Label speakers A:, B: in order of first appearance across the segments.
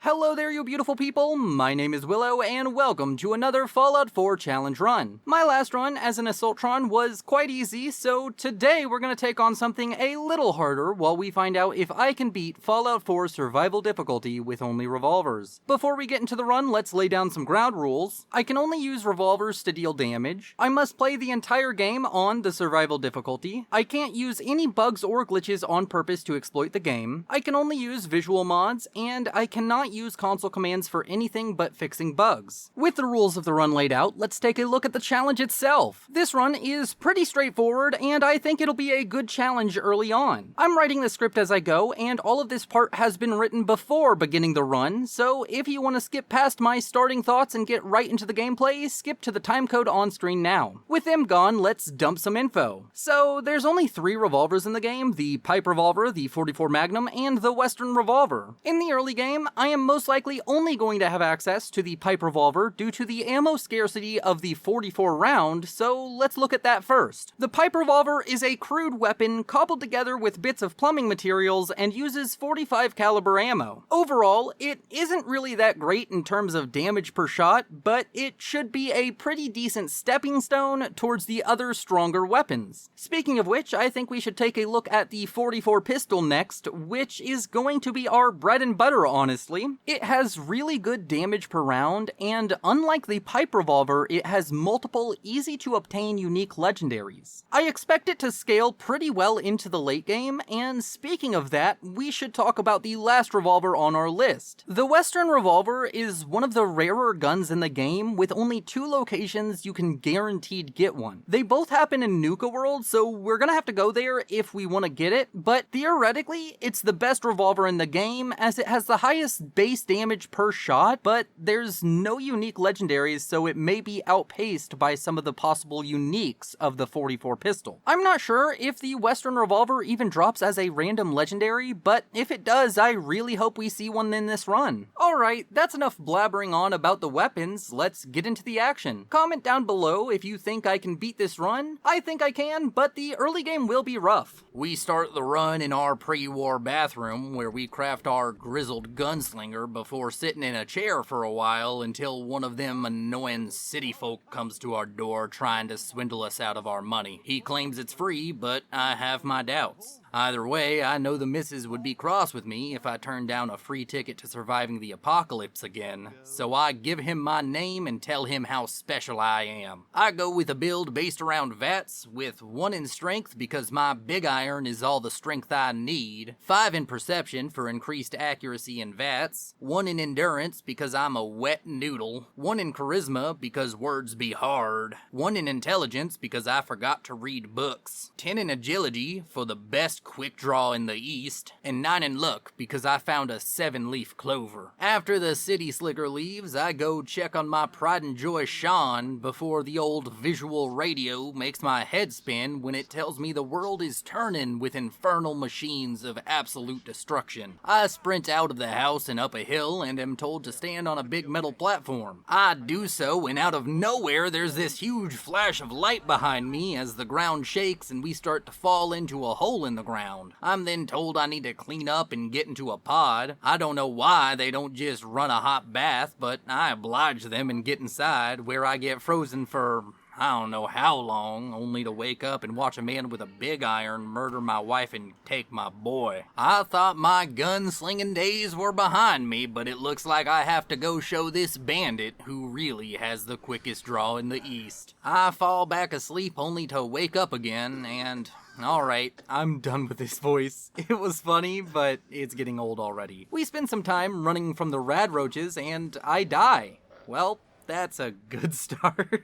A: Hello there, you beautiful people. My name is Willow, and welcome to another Fallout 4 challenge run. My last run as an Assaultron was quite easy, so today we're going to take on something a little harder while we find out if I can beat Fallout 4 survival difficulty with only revolvers. Before we get into the run, let's lay down some ground rules. I can only use revolvers to deal damage. I must play the entire game on the survival difficulty. I can't use any bugs or glitches on purpose to exploit the game. I can only use visual mods, and I cannot use console commands for anything but fixing bugs. With the rules of the run laid out, let's take a look at the challenge itself. This run is pretty straightforward, and I think it'll be a good challenge early on. I'm writing the script as I go, and all of this part has been written before beginning the run, so if you want to skip past my starting thoughts and get right into the gameplay, skip to the timecode on screen now. With them gone, let's dump some info. So there's only 3 revolvers in the game: the Pipe Revolver, the 44 Magnum, and the Western Revolver. In the early game, I am most likely only going to have access to the Pipe Revolver due to the ammo scarcity of the 44 round, so let's look at that first. The Pipe Revolver is a crude weapon cobbled together with bits of plumbing materials and uses 45 caliber ammo. Overall, it isn't really that great in terms of damage per shot, but it should be a pretty decent stepping stone towards the other stronger weapons. Speaking of which, I think we should take a look at the 44 pistol next, which is going to be our bread and butter, honestly. It has really good damage per round, and unlike the Pipe Revolver, it has multiple easy to obtain unique legendaries. I expect it to scale pretty well into the late game, and speaking of that, we should talk about the last revolver on our list. The Western Revolver is one of the rarer guns in the game, with only 2 locations you can guaranteed get one. They both happen in Nuka World, so we're gonna have to go there if we want to get it, but theoretically, it's the best revolver in the game as it has the highest base damage per shot, but there's no unique legendaries, so it may be outpaced by some of the possible uniques of the 44 pistol. I'm not sure if the Western Revolver even drops as a random legendary, but if it does, I really hope we see one in this run. Alright, that's enough blabbering on about the weapons, let's get into the action. Comment down below if you think I can beat this run. I think I can, but the early game will be rough. We start the run in our pre-war bathroom, where we craft our grizzled gunslinger before sitting in a chair for a while until one of them annoying city folk comes to our door trying to swindle us out of our money. He claims it's free, but I have my doubts. Either way, I know the missus would be cross with me if I turned down a free ticket to surviving the apocalypse again, so I give him my name and tell him how special I am. I go with a build based around VATS, with 1 in strength because my big iron is all the strength I need, 5 in perception for increased accuracy in VATS, 1 in endurance because I'm a wet noodle, 1 in charisma because words be hard, 1 in intelligence because I forgot to read books, 10 in agility for the best quick draw in the east, and 9 in luck because I found a 7-leaf clover. After the city slicker leaves, I go check on my pride and joy Sean before the old visual radio makes my head spin when it tells me the world is turning with infernal machines of absolute destruction. I sprint out of the house and up a hill and am told to stand on a big metal platform. I do so, and out of nowhere there's this huge flash of light behind me as the ground shakes and we start to fall into a hole in the ground. I'm then told I need to clean up and get into a pod. I don't know why they don't just run a hot bath, but I oblige them and get inside, where I get frozen for I don't know how long, only to wake up and watch a man with a big iron murder my wife and take my boy. I thought my gun-slinging days were behind me, but it looks like I have to go show this bandit who really has the quickest draw in the east. I fall back asleep only to wake up again, and alright, I'm done with this voice. It was funny, but it's getting old already. We spend some time running from the rad roaches, and I die. Well, that's a good start.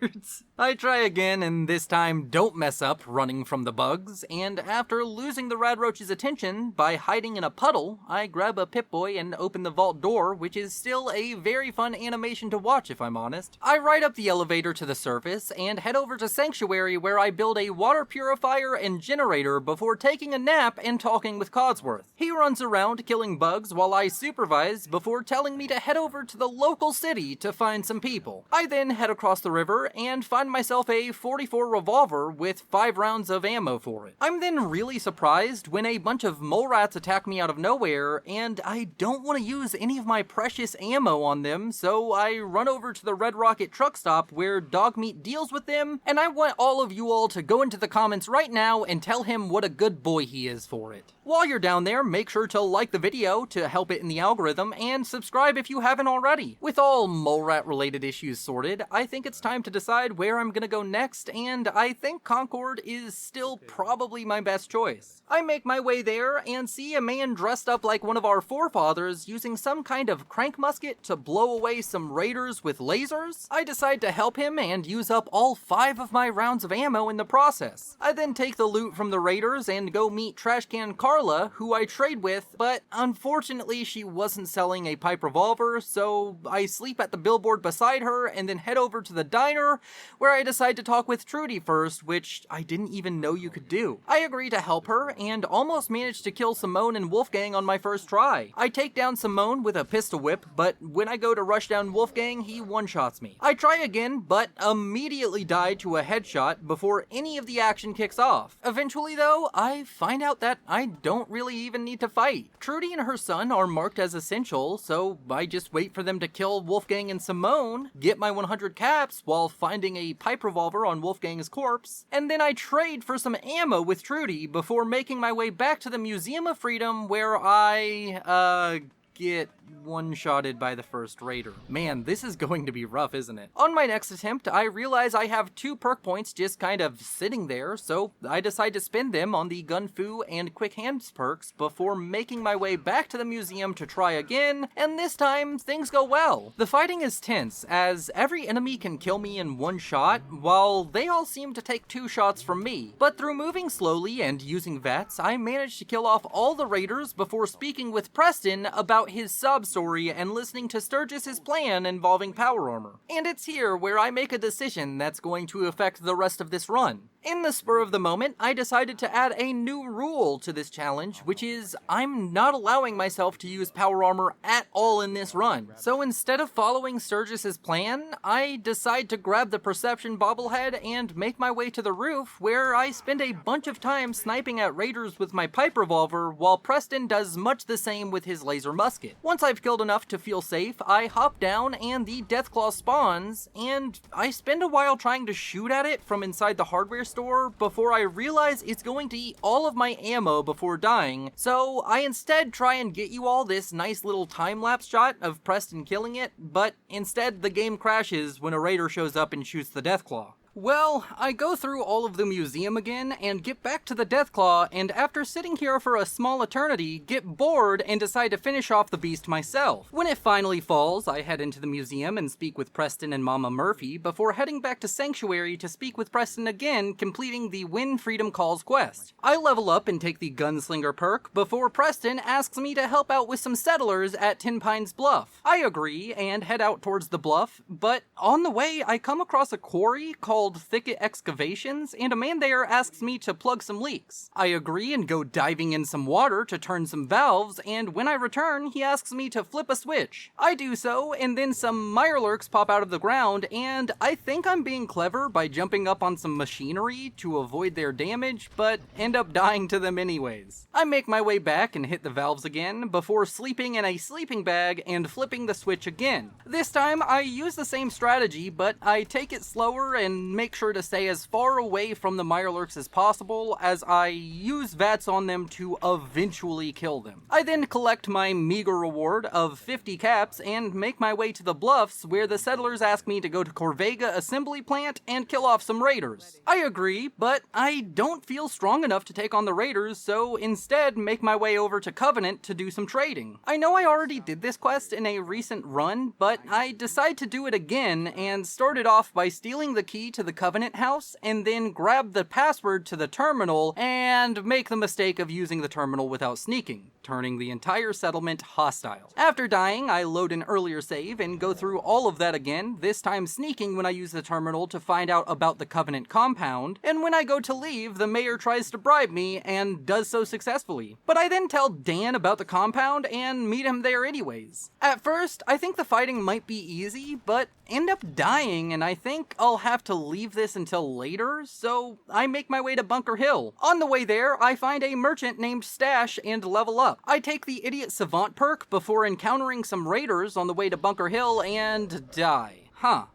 A: I try again, and this time don't mess up running from the bugs, and after losing the Radroach's attention by hiding in a puddle, I grab a Pip-Boy and open the vault door, which is still a very fun animation to watch if I'm honest. I ride up the elevator to the surface and head over to Sanctuary, where I build a water purifier and generator before taking a nap and talking with Codsworth. He runs around killing bugs while I supervise before telling me to head over to the local city to find some people. people. I then head across the river and find myself a 44 revolver with 5 rounds of ammo for it. I'm then really surprised when a bunch of mole rats attack me out of nowhere, and I don't want to use any of my precious ammo on them, so I run over to the Red Rocket truck stop where Dogmeat deals with them, and I want all of you all to go into the comments right now and tell him what a good boy he is for it. While you're down there, make sure to like the video to help it in the algorithm, and subscribe if you haven't already. With all mole rat related issues sorted, I think it's time to decide where I'm gonna go next, and I think Concord is still probably my best choice. I make my way there and see a man dressed up like one of our forefathers using some kind of crank musket to blow away some raiders with lasers. I decide to help him and use up all 5 of my rounds of ammo in the process. I then take the loot from the raiders and go meet Trashcan Carla, who I trade with, but unfortunately she wasn't selling a pipe revolver, so I sleep at the billboard beside her and then head over to the diner, where I decide to talk with Trudy first, which I didn't even know you could do. I agree to help her and almost managed to kill Simone and Wolfgang on my first try. I take down Simone with a pistol whip, but when I go to rush down Wolfgang, he one-shots me. I try again, but immediately die to a headshot before any of the action kicks off. Eventually though, I find out that I don't really even need to fight. Trudy and her son are marked as essential, so I just wait for them to kill Wolfgang and Simone, get my 100 caps while finding a pipe revolver on Wolfgang's corpse, and then I trade for some ammo with Trudy before making my way back to the Museum of Freedom, where I, get one-shotted by the first raider. Man, this is going to be rough, isn't it? On my next attempt, I realize I have 2 perk points just kind of sitting there, so I decide to spend them on the Gun Fu and Quick Hands perks before making my way back to the museum to try again, and this time, things go well. The fighting is tense, as every enemy can kill me in 1 shot, while they all seem to take 2 shots from me. But through moving slowly and using VETs, I managed to kill off all the raiders before speaking with Preston about his sob story and listening to Sturgis's plan involving power armor. And it's here where I make a decision that's going to affect the rest of this run. In the spur of the moment, I decided to add a new rule to this challenge, which is I'm not allowing myself to use power armor at all in this run. So instead of following Sturgis's plan, I decide to grab the perception bobblehead and make my way to the roof, where I spend a bunch of time sniping at raiders with my pipe revolver while Preston does much the same with his laser musket. Once I've killed enough to feel safe, I hop down and the Deathclaw spawns, and I spend a while trying to shoot at it from inside the hardware store before I realize it's going to eat all of my ammo before dying, so I instead try and get you all this nice little time-lapse shot of Preston killing it, but instead the game crashes when a raider shows up and shoots the Deathclaw. Well, I go through all of the museum again and get back to the Deathclaw, and after sitting here for a small eternity, get bored and decide to finish off the beast myself. When it finally falls, I head into the museum and speak with Preston and Mama Murphy before heading back to Sanctuary to speak with Preston again, completing the When Freedom Calls quest. I level up and take the Gunslinger perk before Preston asks me to help out with some settlers at Tin Pines Bluff. I agree and head out towards the bluff, but on the way I come across a quarry called Thicket Excavations, and a man there asks me to plug some leaks. I agree and go diving in some water to turn some valves, and when I return, he asks me to flip a switch. I do so, and then some mirelurks pop out of the ground, and I think I'm being clever by jumping up on some machinery to avoid their damage, but end up dying to them anyways. I make my way back and hit the valves again, before sleeping in a sleeping bag and flipping the switch again. This time, I use the same strategy, but I take it slower and make sure to stay as far away from the mirelurks as possible, as I use VATs on them to eventually kill them. I then collect my meager reward of 50 caps and make my way to the bluffs, where the settlers ask me to go to Corvega Assembly Plant and kill off some raiders. I agree, but I don't feel strong enough to take on the raiders, so instead make my way over to Covenant to do some trading. I know I already did this quest in a recent run, but I decide to do it again and started off by stealing the key to the Covenant house and then grab the password to the terminal and make the mistake of using the terminal without sneaking. turning the entire settlement hostile. After dying, I load an earlier save and go through all of that again, this time sneaking when I use the terminal to find out about the Covenant compound, and when I go to leave, the mayor tries to bribe me and does so successfully. But I then tell Dan about the compound and meet him there anyways. At first, I think the fighting might be easy, but end up dying, and I think I'll have to leave this until later, so I make my way to Bunker Hill. On the way there, I find a merchant named Stash and level up. I take the Idiot Savant perk before encountering some raiders on the way to Bunker Hill and die.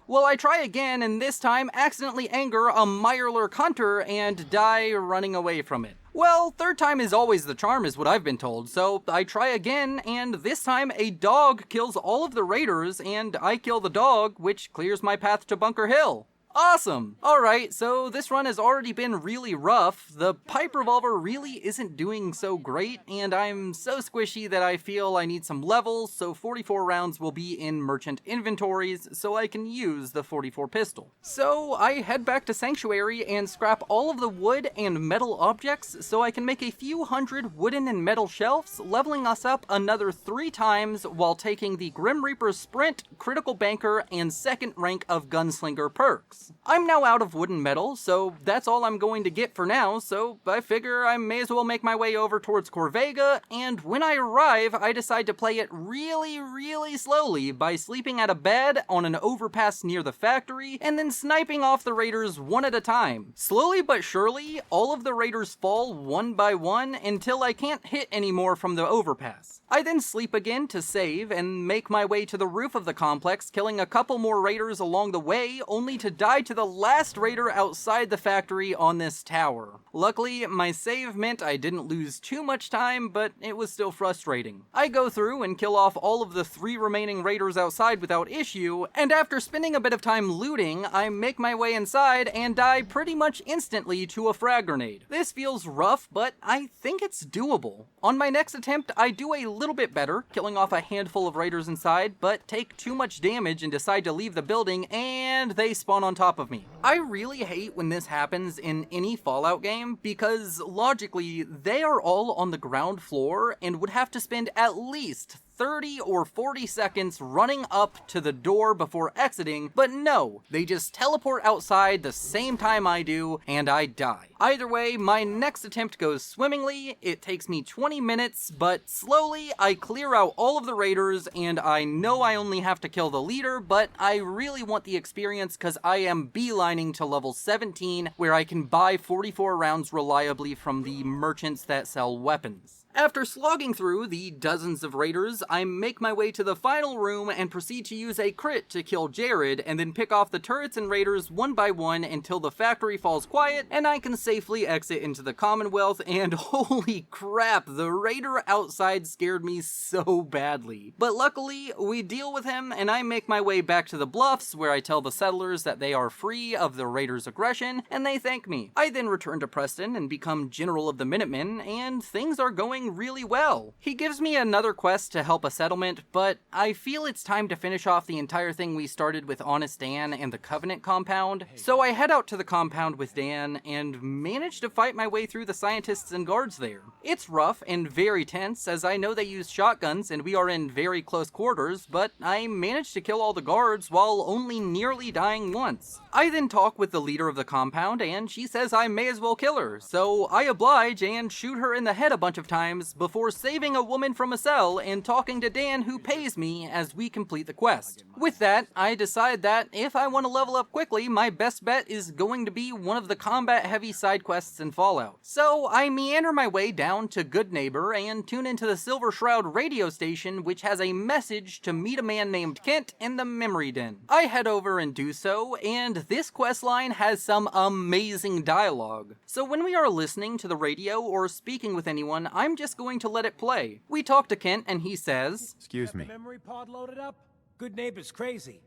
A: Well, I try again, and this time accidentally anger a Mirelurk hunter and die running away from it. Well, third time is always the charm is what I've been told, so I try again, and this time a dog kills all of the raiders, and I kill the dog, which clears my path to Bunker Hill. Awesome! Alright, so this run has already been really rough. The pipe revolver really isn't doing so great, and I'm so squishy that I feel I need some levels, so 44 rounds will be in merchant inventories, so I can use the 44 pistol. So I head back to Sanctuary and scrap all of the wood and metal objects so I can make a few hundred wooden and metal shelves, leveling us up another 3 times while taking the Grim Reaper Sprint, Critical Banker, and second rank of Gunslinger perks. I'm now out of wood and metal, so that's all I'm going to get for now, so I figure I may as well make my way over towards Corvega, and when I arrive, I decide to play it really slowly by sleeping at a bed on an overpass near the factory, and then sniping off the raiders one at a time. Slowly but surely, all of the raiders fall one by one until I can't hit anymore from the overpass. I then sleep again to save and make my way to the roof of the complex, killing a couple more raiders along the way, only to die to the last raider outside the factory on this tower. Luckily, my save meant I didn't lose too much time, but it was still frustrating. I go through and kill off all of the 3 remaining raiders outside without issue, and after spending a bit of time looting, I make my way inside and die pretty much instantly to a frag grenade. This feels rough, but I think it's doable. On my next attempt, I do a little bit better, killing off a handful of raiders inside, but take too much damage and decide to leave the building, and they spawn on top of me. I really hate when this happens in any Fallout game because logically they are all on the ground floor and would have to spend at least 30 or 40 seconds running up to the door before exiting, but no, they just teleport outside the same time I do, and I die. Either way, my next attempt goes swimmingly. It takes me 20 minutes, but slowly I clear out all of the raiders, and I know I only have to kill the leader, but I really want the experience because I am beelining to level 17, where I can buy 44 rounds reliably from the merchants that sell weapons. After slogging through the dozens of raiders, I make my way to the final room and proceed to use a crit to kill Jared, and then pick off the turrets and raiders one by one until the factory falls quiet and I can safely exit into the Commonwealth, and holy crap, the raider outside scared me so badly. But luckily, we deal with him and I make my way back to the bluffs where I tell the settlers that they are free of the raiders' aggression, and they thank me. I then return to Preston and become General of the Minutemen, and things are going really well. He gives me another quest to help a settlement, but I feel it's time to finish off the entire thing we started with Honest Dan and the Covenant compound, so I head out to the compound with Dan and manage to fight my way through the scientists and guards there. It's rough and very tense as I know they use shotguns and we are in very close quarters, but I managed to kill all the guards while only nearly dying once. I then talk with the leader of the compound and she says I may as well kill her, so I oblige and shoot her in the head a bunch of times before saving a woman from a cell and talking to Dan, who pays me as we complete the quest. With that, I decide that if I want to level up quickly, my best bet is going to be one of the combat-heavy side quests in Fallout. So I meander my way down to Good Neighbor and tune into the Silver Shroud radio station, which has a message to meet a man named Kent in the Memory Den. I head over and do so, and this quest line has some amazing dialogue. So when we are listening to the radio or speaking with anyone, I'm just going to let it play. We talk to Kent and he says,
B: "Excuse me.
C: The memory pod loaded up? Good Neighbor's crazy.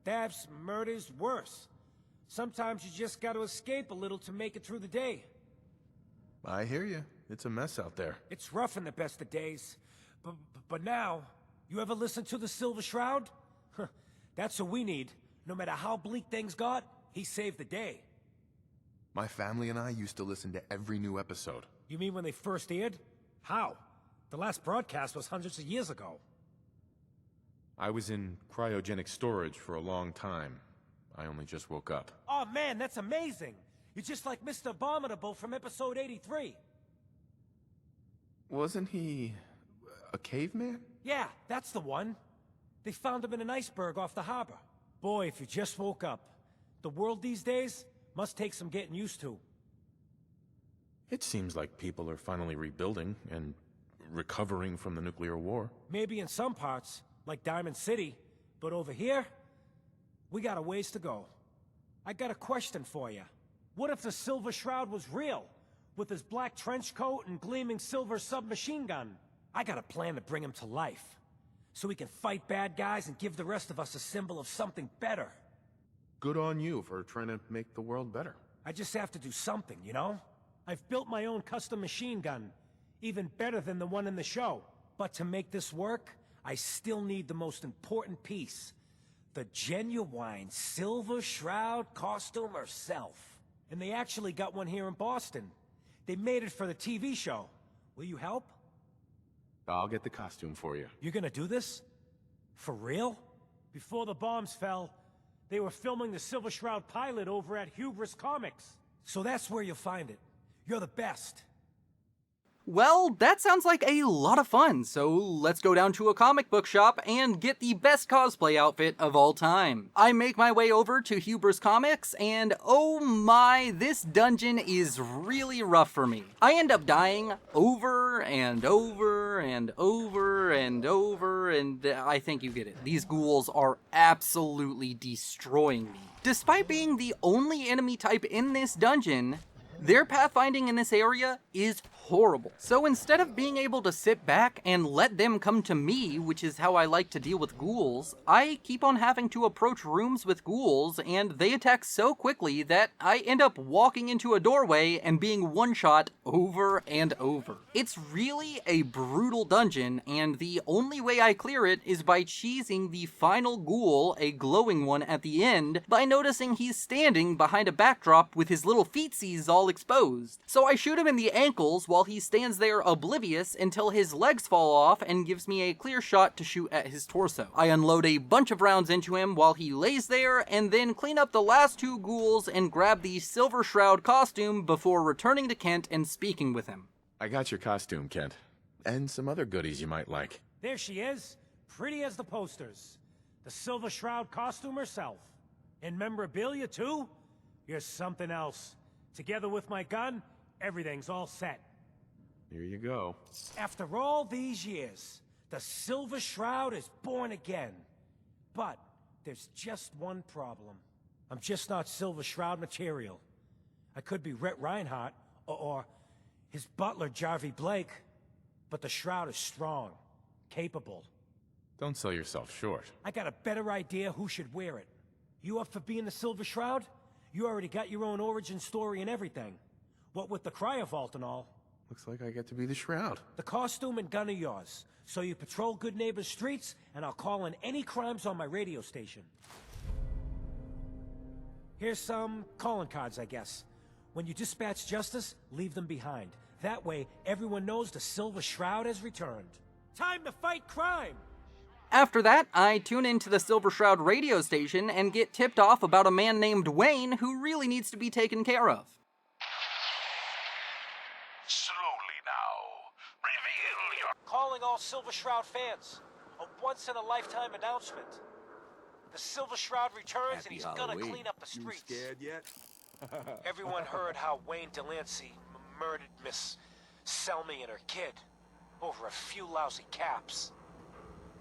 C: Thefts, murders, worse. Sometimes you just gotta escape a little to make it through the day.
B: I hear you. It's a mess out there.
C: It's rough in the best of days. But now, you ever listen to the Silver Shroud? That's what we need. No matter how bleak things got, he saved the day.
B: My family and I used to listen to every new episode.
C: You mean when they first aired? How? The last broadcast was hundreds of years ago.
B: I was in cryogenic storage for a long time. I only just woke up.
C: Oh man, that's amazing! You're just like Mr. Abominable from episode 83.
B: Wasn't he a caveman?
C: Yeah, that's the one. They found him in an iceberg off the harbor. Boy, if you just woke up. The world these days must take some getting used to.
B: It seems like people are finally rebuilding and recovering from the nuclear war.
C: Maybe in some parts, like Diamond City, but over here, we got a ways to go. I got a question for you. What if the Silver Shroud was real, with his black trench coat and gleaming silver submachine gun? I got a plan to bring him to life, so he can fight bad guys and give the rest of us a symbol of something better.
B: Good on you for trying to make the world better.
C: I just have to do something, you know? I've built my own custom machine gun, even better than the one in the show. But to make this work, I still need the most important piece. The genuine Silver Shroud costume herself. And they actually got one here in Boston. They made it for the TV show. Will you help?
B: I'll get the costume for you.
C: You're gonna do this? For real? Before the bombs fell, they were filming the Silver Shroud pilot over at Hubris Comics. So that's where you'll find it. You're the best.
A: Well, that sounds like a lot of fun, so let's go down to a comic book shop and get the best cosplay outfit of all time. I make my way over to Hubris Comics, and oh my, this dungeon is really rough for me. I end up dying over and over and over and over, and I think you get it. These ghouls are absolutely destroying me. Despite being the only enemy type in this dungeon, their pathfinding in this area is horrible. So instead of being able to sit back and let them come to me, which is how I like to deal with ghouls, I keep on having to approach rooms with ghouls, and they attack so quickly that I end up walking into a doorway and being one-shot over and over. It's really a brutal dungeon, and the only way I clear it is by cheesing the final ghoul, a glowing one at the end, by noticing he's standing behind a backdrop with his little feetsies all exposed. So I shoot him in the ankles while he stands there oblivious until his legs fall off and gives me a clear shot to shoot at his torso. I unload a bunch of rounds into him while he lays there and then clean up the last two ghouls and grab the Silver Shroud costume before returning to Kent and speaking with him.
B: I got your costume, Kent. And some other goodies you might like.
C: There she is, pretty as the posters. The Silver Shroud costume herself. And memorabilia too? You're something else. Together with my gun, everything's all set.
B: Here you go.
C: After all these years, the Silver Shroud is born again. But there's just one problem. I'm just not Silver Shroud material. I could be Rhett Reinhardt, or his butler, Jarvie Blake. But the Shroud is strong, capable.
B: Don't sell yourself short.
C: I got a better idea who should wear it. You up for being the Silver Shroud? You already got your own origin story and everything. What with the cryovault and all.
B: Looks like I get to be the Shroud.
C: The costume and gun are yours. So you patrol Good Neighbors streets, and I'll call in any crimes on my radio station. Here's some calling cards, I guess. When you dispatch justice, leave them behind. That way, everyone knows the Silver Shroud has returned. Time to fight crime!
A: After that, I tune into the Silver Shroud radio station and get tipped off about a man named Wayne who really needs to be taken care of.
D: Slowly now. Reveal your...
C: Calling all Silver Shroud fans. A once-in-a-lifetime announcement. The Silver Shroud returns and he's gonna clean up the streets.
D: You scared yet?
C: Everyone heard how Wayne Delancey murdered Miss Selmy and her kid over a few lousy caps.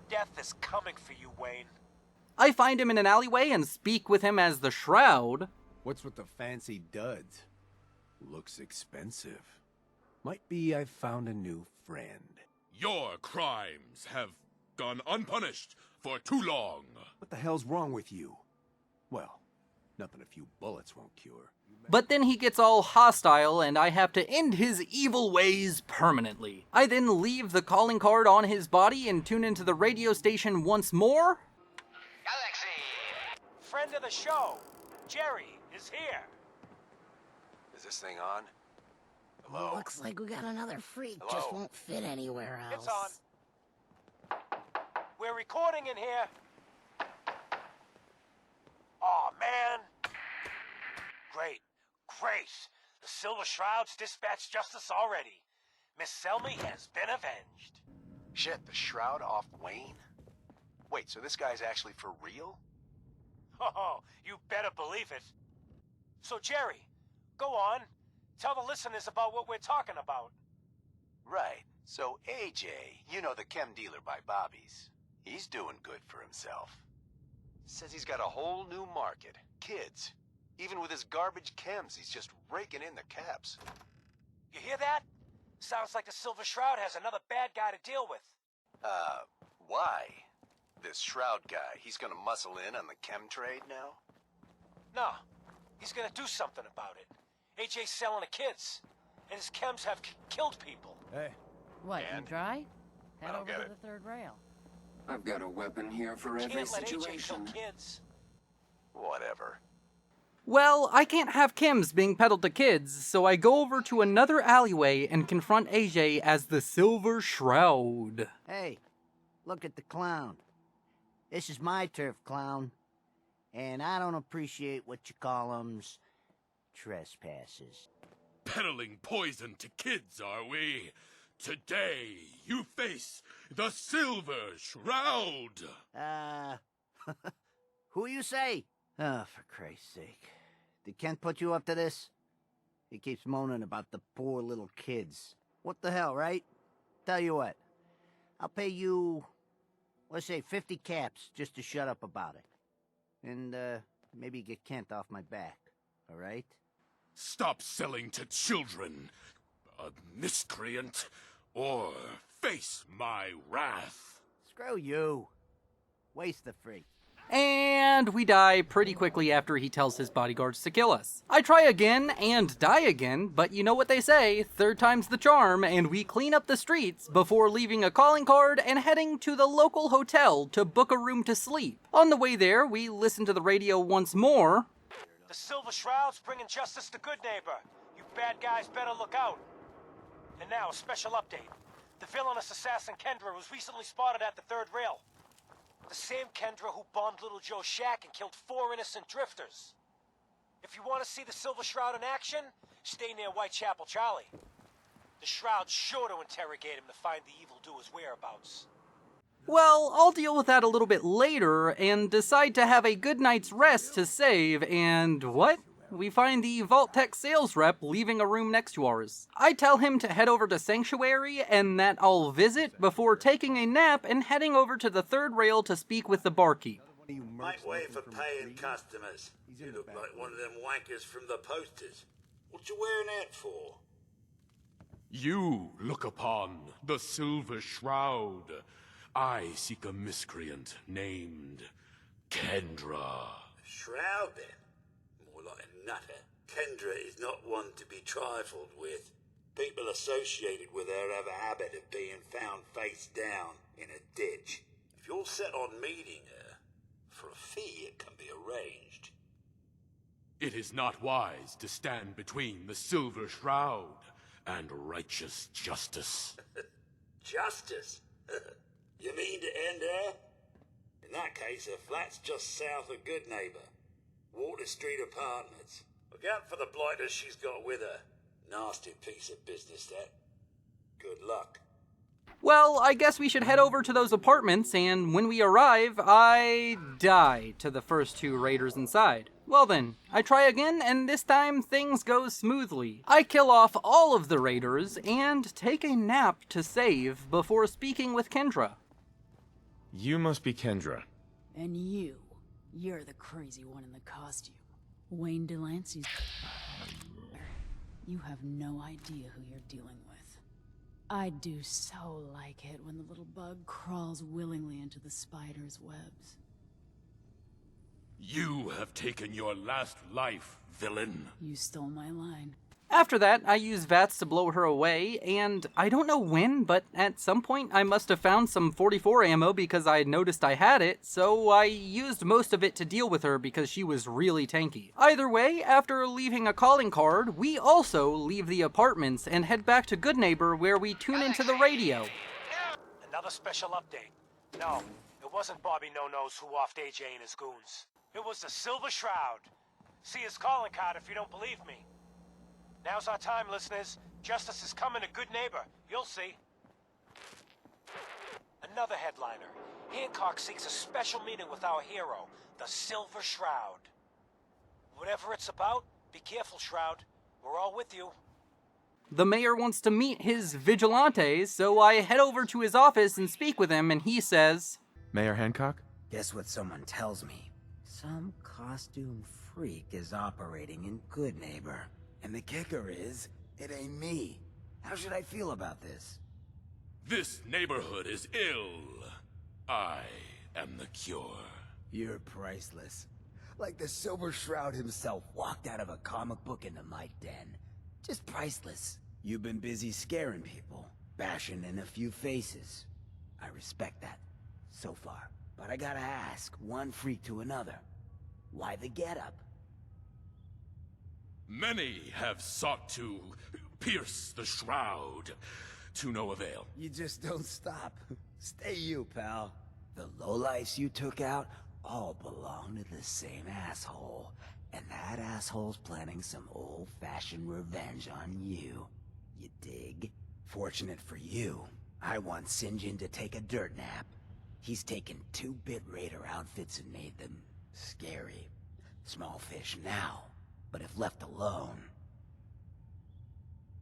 C: Death is coming for you, Wayne.
A: I find him in an alleyway and speak with him as the Shroud.
E: What's with the fancy duds? Looks expensive. Might be I've found a new friend.
F: Your crimes have gone unpunished for too long.
E: What the hell's wrong with you? Well, nothing a few bullets won't cure.
A: But then he gets all hostile and I have to end his evil ways permanently. I then leave the calling card on his body and tune into the radio station once more.
D: Galaxy!
C: Friend of the show, Jerry, is here.
E: Is this thing on? Hello?
G: Looks like we got another freak,
E: Hello?
G: just won't fit anywhere else.
C: It's on. We're recording in here. Aw, man. Great. The Silver Shroud's dispatched justice already. Miss Selmy has been avenged.
E: Shit, the Shroud off Wayne? Wait, so this guy's actually for real?
C: Oh, you better believe it. So, Jerry, go on. Tell the listeners about what we're talking about.
E: Right. So AJ, you know, the chem dealer by Bobby's. He's doing good for himself. Says he's got a whole new market. Kids. Even with his garbage chems, he's just raking in the caps.
C: You hear that? Sounds like the Silver Shroud has another bad guy to deal with.
E: Why? This Shroud guy, he's gonna muscle in on the chem trade now?
C: No, he's gonna do something about it. AJ's selling to kids, and his chems have killed people.
E: Hey.
H: What, you
E: And?
H: dry?
E: I
H: Head
E: don't
H: over
E: get
H: to
E: it.
H: the third rail.
I: I've got a weapon here for every
C: Can't let AJ kill
I: situation.
C: kids.
E: Whatever.
A: Well, I can't have chems being peddled to kids, so I go over to another alleyway and confront AJ as the Silver Shroud.
J: Hey, look at the clown. This is my turf, clown. And I don't appreciate what you call 'em's trespasses.
F: Peddling poison to kids, are we? Today, you face the Silver Shroud!
J: Who you say? Oh, for Christ's sake. Did Kent put you up to this? He keeps moaning about the poor little kids. What the hell, right? Tell you what. I'll pay you, let's say 50 caps just to shut up about it. And, maybe get Kent off my back, all right?
F: Stop selling to children, a miscreant, or face my wrath.
J: Screw you. Waste the freak.
A: And we die pretty quickly after he tells his bodyguards to kill us. I try again and die again, but you know what they say, third time's the charm, and we clean up the streets before leaving a calling card and heading to the local hotel to book a room to sleep. On the way there, we listen to the radio once more.
C: The Silver Shroud's bringing justice to Good Neighbor. You bad guys better look out. And now, a special update. The villainous assassin Kendra was recently spotted at the third rail. The same Kendra who bombed Little Joe's shack and killed 4 innocent drifters. If you want to see the Silver Shroud in action, stay near Whitechapel Charlie. The Shroud's sure to interrogate him to find the evildoer's whereabouts.
A: Well, I'll deal with that a little bit later and decide to have a good night's rest to save, and what? We find the Vault-Tec sales rep leaving a room next to ours. I tell him to head over to Sanctuary and that I'll visit before taking a nap and heading over to the third rail to speak with the barkeep.
K: Make way for paying customers. You look like one of them wankers from the posters. What you wearing that for?
F: You look upon the Silver Shroud. I seek a miscreant named Kendra.
K: Shroud, then? More like a nutter. Kendra is not one to be trifled with. People associated with her have a habit of being found face down in a ditch. If you're set on meeting her, for a fee it can be arranged.
F: It is not wise to stand between the Silver Shroud and righteous justice.
K: Justice? You mean to end her? In that case, her flat's just south of Good Neighbor. Water Street Apartments. Look out for the blighters she's got with her. Nasty piece of business, that. Good luck.
A: Well, I guess we should head over to those apartments, and when we arrive, I die to the first 2 raiders inside. Well then, I try again, and this time things go smoothly. I kill off all of the raiders, and take a nap to save before speaking with Kendra.
B: You must be Kendra.
H: And you're the crazy one in the costume. Wayne Delancey's. You have no idea who you're dealing with. I do so like it when the little bug crawls willingly into the spider's webs.
F: You have taken your last life, villain.
H: You stole my line.
A: After that, I used VATS to blow her away, and I don't know when, but at some point I must have found some 44 ammo because I noticed I had it, so I used most of it to deal with her because she was really tanky. Either way, after leaving a calling card, we also leave the apartments and head back to Good Neighbor where we tune into the radio.
C: Another special update. No, it wasn't Bobby No-Nose who offed AJ and his goons. It was the Silver Shroud. See his calling card if you don't believe me. Now's our time, listeners. Justice is coming to Good Neighbor. You'll see. Another headliner. Hancock seeks a special meeting with our hero, the Silver Shroud. Whatever it's about, be careful, Shroud. We're all with you.
A: The mayor wants to meet his vigilantes, so I head over to his office and speak with him, and he says,
B: Mayor Hancock?
J: Guess what someone tells me? Some costume freak is operating in Good Neighbor. And the kicker is, it ain't me. How should I feel about this?
F: This neighborhood is ill. I am the cure.
J: You're priceless. Like the Silver Shroud himself walked out of a comic book into my den. Just priceless. You've been busy scaring people, bashing in a few faces. I respect that, so far. But I gotta ask, one freak to another. Why the getup?
F: Many have sought to pierce the shroud, to no avail.
J: You just don't stop. Stay you, pal. The lowlifes you took out all belong to the same asshole. And that asshole's planning some old-fashioned revenge on you. You dig? Fortunate for you, I want Sinjin to take a dirt nap. He's taken 2-bit raider outfits and made them scary. Small fish now. But if left alone...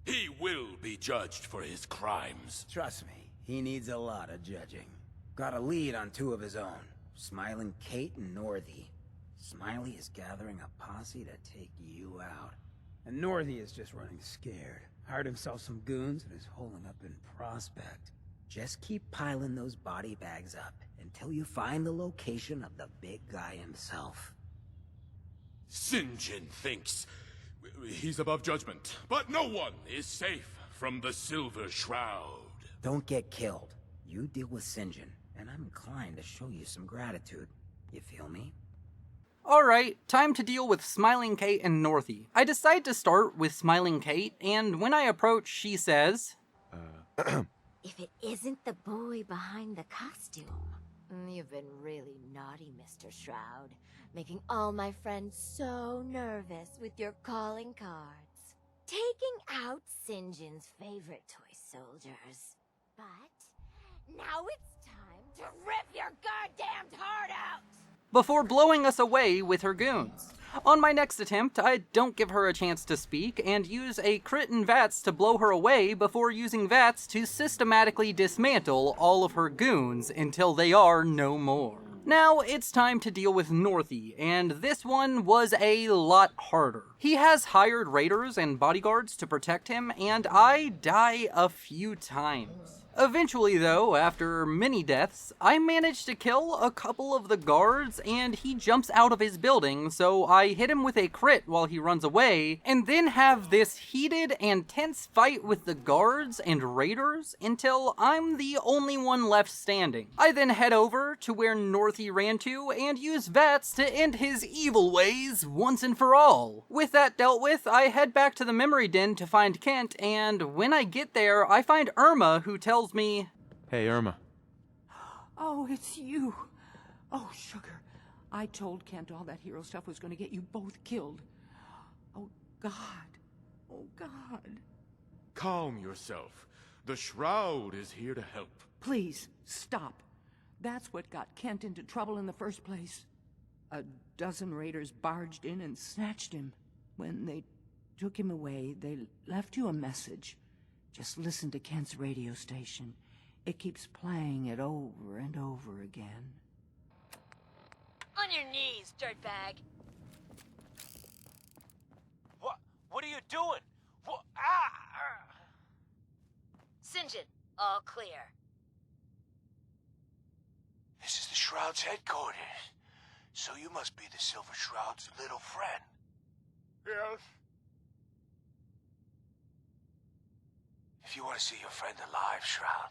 F: He will be judged for his crimes.
J: Trust me, he needs a lot of judging. Got a lead on 2 of his own. Smiling Kate and Northy. Smiley is gathering a posse to take you out. And Northy is just running scared. Hired himself some goons and is holding up in Prospect. Just keep piling those body bags up until you find the location of the big guy himself.
F: Sinjin thinks he's above judgment, but no one is safe from the Silver Shroud.
J: Don't get killed. You deal with Sinjin, and I'm inclined to show you some gratitude. You feel me?
A: Alright, time to deal with Smiling Kate and Northy. I decide to start with Smiling Kate, and when I approach, she says,
L: If it isn't the boy behind the costume. You've been really naughty, Mr. Shroud. Making all my friends so nervous with your calling cards. Taking out Sinjin's favorite toy soldiers. But now it's time to rip your goddamned heart out!
A: before blowing us away with her goons. On my next attempt, I don't give her a chance to speak and use a crit and VATS to blow her away before using VATS to systematically dismantle all of her goons until they are no more. Now, it's time to deal with Northy, and this one was a lot harder. He has hired raiders and bodyguards to protect him, and I die a few times. Eventually though, after many deaths, I managed to kill a couple of the guards and he jumps out of his building, so I hit him with a crit while he runs away, and then have this heated and tense fight with the guards and raiders until I'm the only one left standing. I then head over to where Northy ran to and use VATS to end his evil ways once and for all. With that dealt with, I head back to the memory den to find Kent, and when I get there, I find Irma, who tells me,
B: "Hey, Irma."
M: Oh, it's you. Oh, sugar. I told Kent all that hero stuff was going to get you both killed. Oh, God. Oh, God.
F: Calm yourself. The Shroud is here to help.
M: Please, stop. That's what got Kent into trouble in the first place. A dozen raiders barged in and snatched him. When they took him away, they left you a message. Just listen to Kent's radio station. It keeps playing it over and over again.
L: On your knees, dirtbag.
C: What are you doing?
L: Sinjin, all clear.
E: This is the Shroud's headquarters. So you must be the Silver Shroud's little friend.
F: Yes.
E: If you want to see your friend alive, Shroud,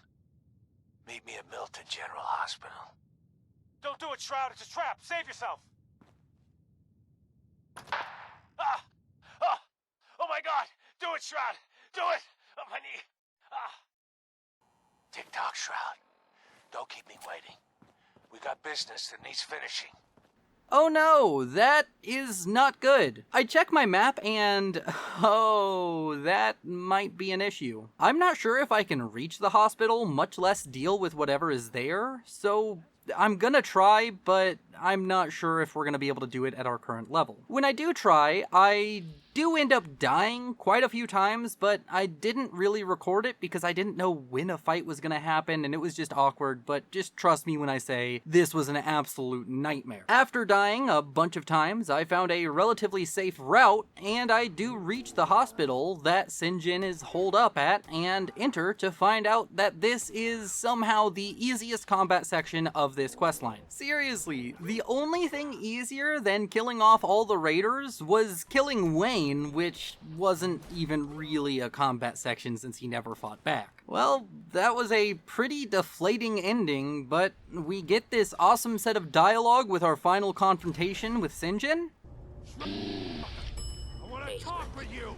E: meet me at Milton General Hospital.
C: Don't do it, Shroud. It's a trap. Save yourself. Ah! Oh! Oh my God! Do it, Shroud! Do it! On my knee. Ah!
E: Tick-tock, Shroud. Don't keep me waiting. We got business that needs finishing.
A: Oh no, that is not good. I check my map and, oh, that might be an issue. I'm not sure if I can reach the hospital, much less deal with whatever is there, so I'm gonna try, but I'm not sure if we're gonna be able to do it at our current level. When I do try, I do end up dying quite a few times, but I didn't really record it because I didn't know when a fight was gonna happen and it was just awkward, but just trust me when I say this was an absolute nightmare. After dying a bunch of times, I found a relatively safe route and I do reach the hospital that Sinjin is holed up at and enter to find out that this is somehow the easiest combat section of this questline. Seriously, the only thing easier than killing off all the raiders was killing Wayne, which wasn't even really a combat section since he never fought back. Well, that was a pretty deflating ending, but we get this awesome set of dialogue with our final confrontation with Sinjin.
C: I want to talk with you!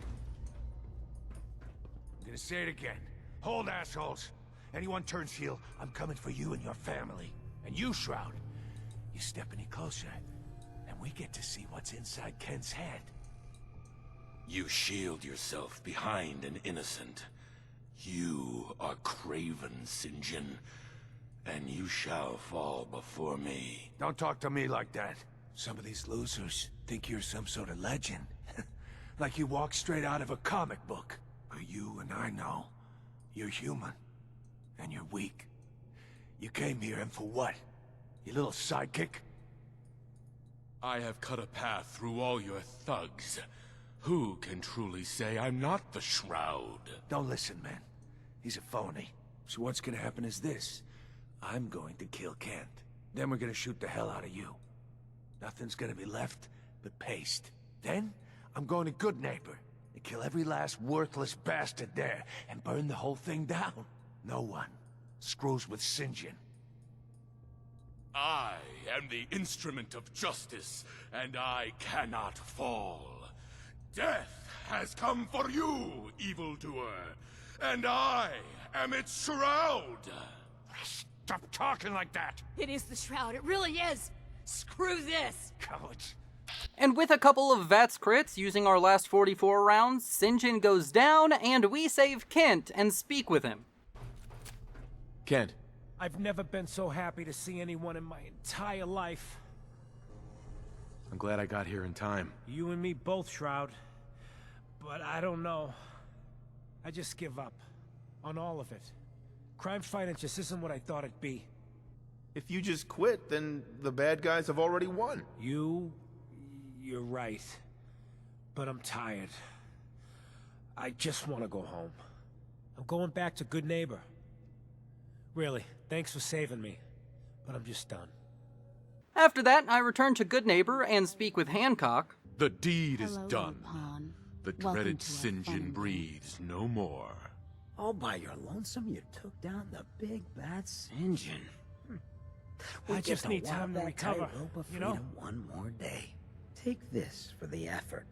C: I'm gonna say it again. Hold, assholes. Anyone turns heel, I'm coming for you and your family. And you, Shroud, you step any closer, and we get to see what's inside Kent's head.
F: You shield yourself behind an innocent. You are craven, Sinjin, and you shall fall before me.
C: Don't talk to me like that. Some of these losers think you're some sort of legend. Like you walk straight out of a comic book. But you and I know, you're human, and you're weak. You came here, and for what? Your little sidekick?
F: I have cut a path through all your thugs. Who can truly say I'm not the Shroud?
C: Don't listen, man. He's a phony. So what's gonna happen is this. I'm going to kill Kent. Then we're gonna shoot the hell out of you. Nothing's gonna be left but paste. Then, I'm going to Good Neighbor and kill every last worthless bastard there and burn the whole thing down. No one screws with Sinjin.
F: I am the instrument of justice, and I cannot fall. Death has come for you, evildoer, and I am its Shroud.
C: Stop talking like that!
H: It is the Shroud, it really is! Screw this!
C: Cowards.
A: And with a couple of VATS crits using our last 44 rounds, Sinjin goes down and we save Kent and speak with him.
B: Kent.
C: I've never been so happy to see anyone in my entire life.
B: I'm glad I got here in time.
C: You and me both, Shroud. But I don't know. I just give up. On all of it. Crime fighting just isn't what I thought it'd be.
B: If you just quit, then the bad guys have already won.
C: You're right. But I'm tired. I just want to go home. I'm going back to Good Neighbor. Really, thanks for saving me. But I'm just done.
A: After that, I return to Good Neighbor and speak with Hancock.
F: The deed is
H: Hello,
F: done.
H: Pawn.
F: The
H: Welcome
F: dreaded
H: to our
F: Sinjin
H: fun
F: breathes no more.
G: All by your lonesome, you took down the big bad Sinjin.
C: I just need time to recover, you know?
G: One more day. Take this for the effort.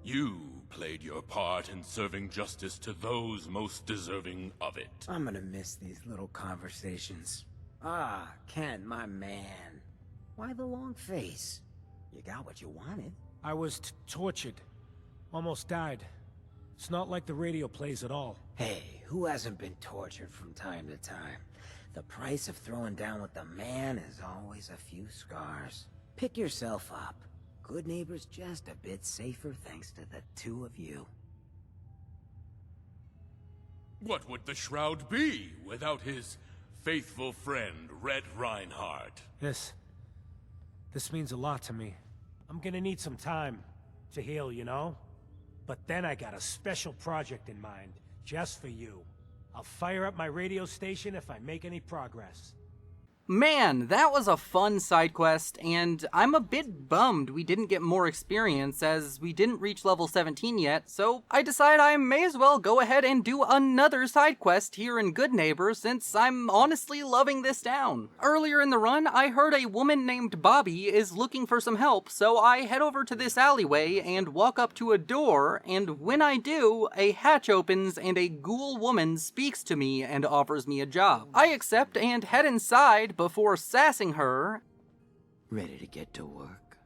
F: You played your part in serving justice to those most deserving of it.
G: I'm gonna miss these little conversations. Ah, Ken, my man. Why the long face? You got what you wanted.
C: I was tortured. Almost died. It's not like the radio plays at all.
G: Hey, who hasn't been tortured from time to time? The price of throwing down with the man is always a few scars. Pick yourself up. Good Neighbor's just a bit safer thanks to the two of you.
F: What would the Shroud be without his faithful friend, Red Reinhardt?
C: This means a lot to me. I'm gonna need some time to heal, you know? But then I got a special project in mind, just for you. I'll fire up my radio station if I make any progress.
A: Man, that was a fun side quest, and I'm a bit bummed we didn't get more experience as we didn't reach level 17 yet, so I decide I may as well go ahead and do another side quest here in Good Neighbor since I'm honestly loving this town. Earlier in the run, I heard a woman named Bobby is looking for some help, so I head over to this alleyway and walk up to a door, and when I do, a hatch opens and a ghoul woman speaks to me and offers me a job. I accept and head inside before sassing her.
J: Ready to get to work?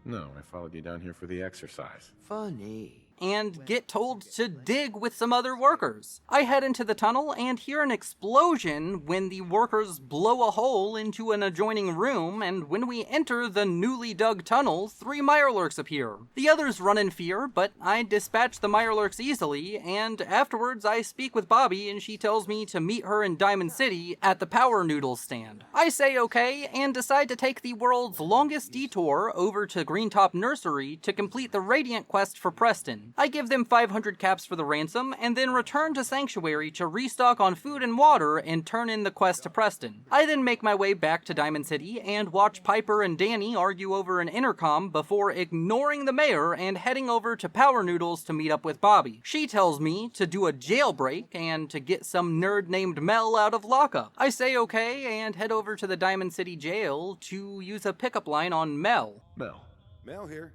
B: No, I followed you down here for the exercise.
J: Funny.
A: And get told to dig with some other workers. I head into the tunnel and hear an explosion when the workers blow a hole into an adjoining room, and when we enter the newly dug tunnel, 3 Mirelurks appear. The others run in fear, but I dispatch the Mirelurks easily, and afterwards I speak with Bobby and she tells me to meet her in Diamond City at the Power Noodles stand. I say okay and decide to take the world's longest detour over to Greentop Nursery to complete the Radiant quest for Preston. I give them 500 caps for the ransom, and then return to Sanctuary to restock on food and water and turn in the quest to Preston. I then make my way back to Diamond City and watch Piper and Danny argue over an intercom before ignoring the mayor and heading over to Power Noodles to meet up with Bobby. She tells me to do a jailbreak and to get some nerd named Mel out of lockup. I say okay and head over to the Diamond City jail to use a pickup line on Mel.
N: Mel here.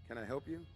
N: Can I help you?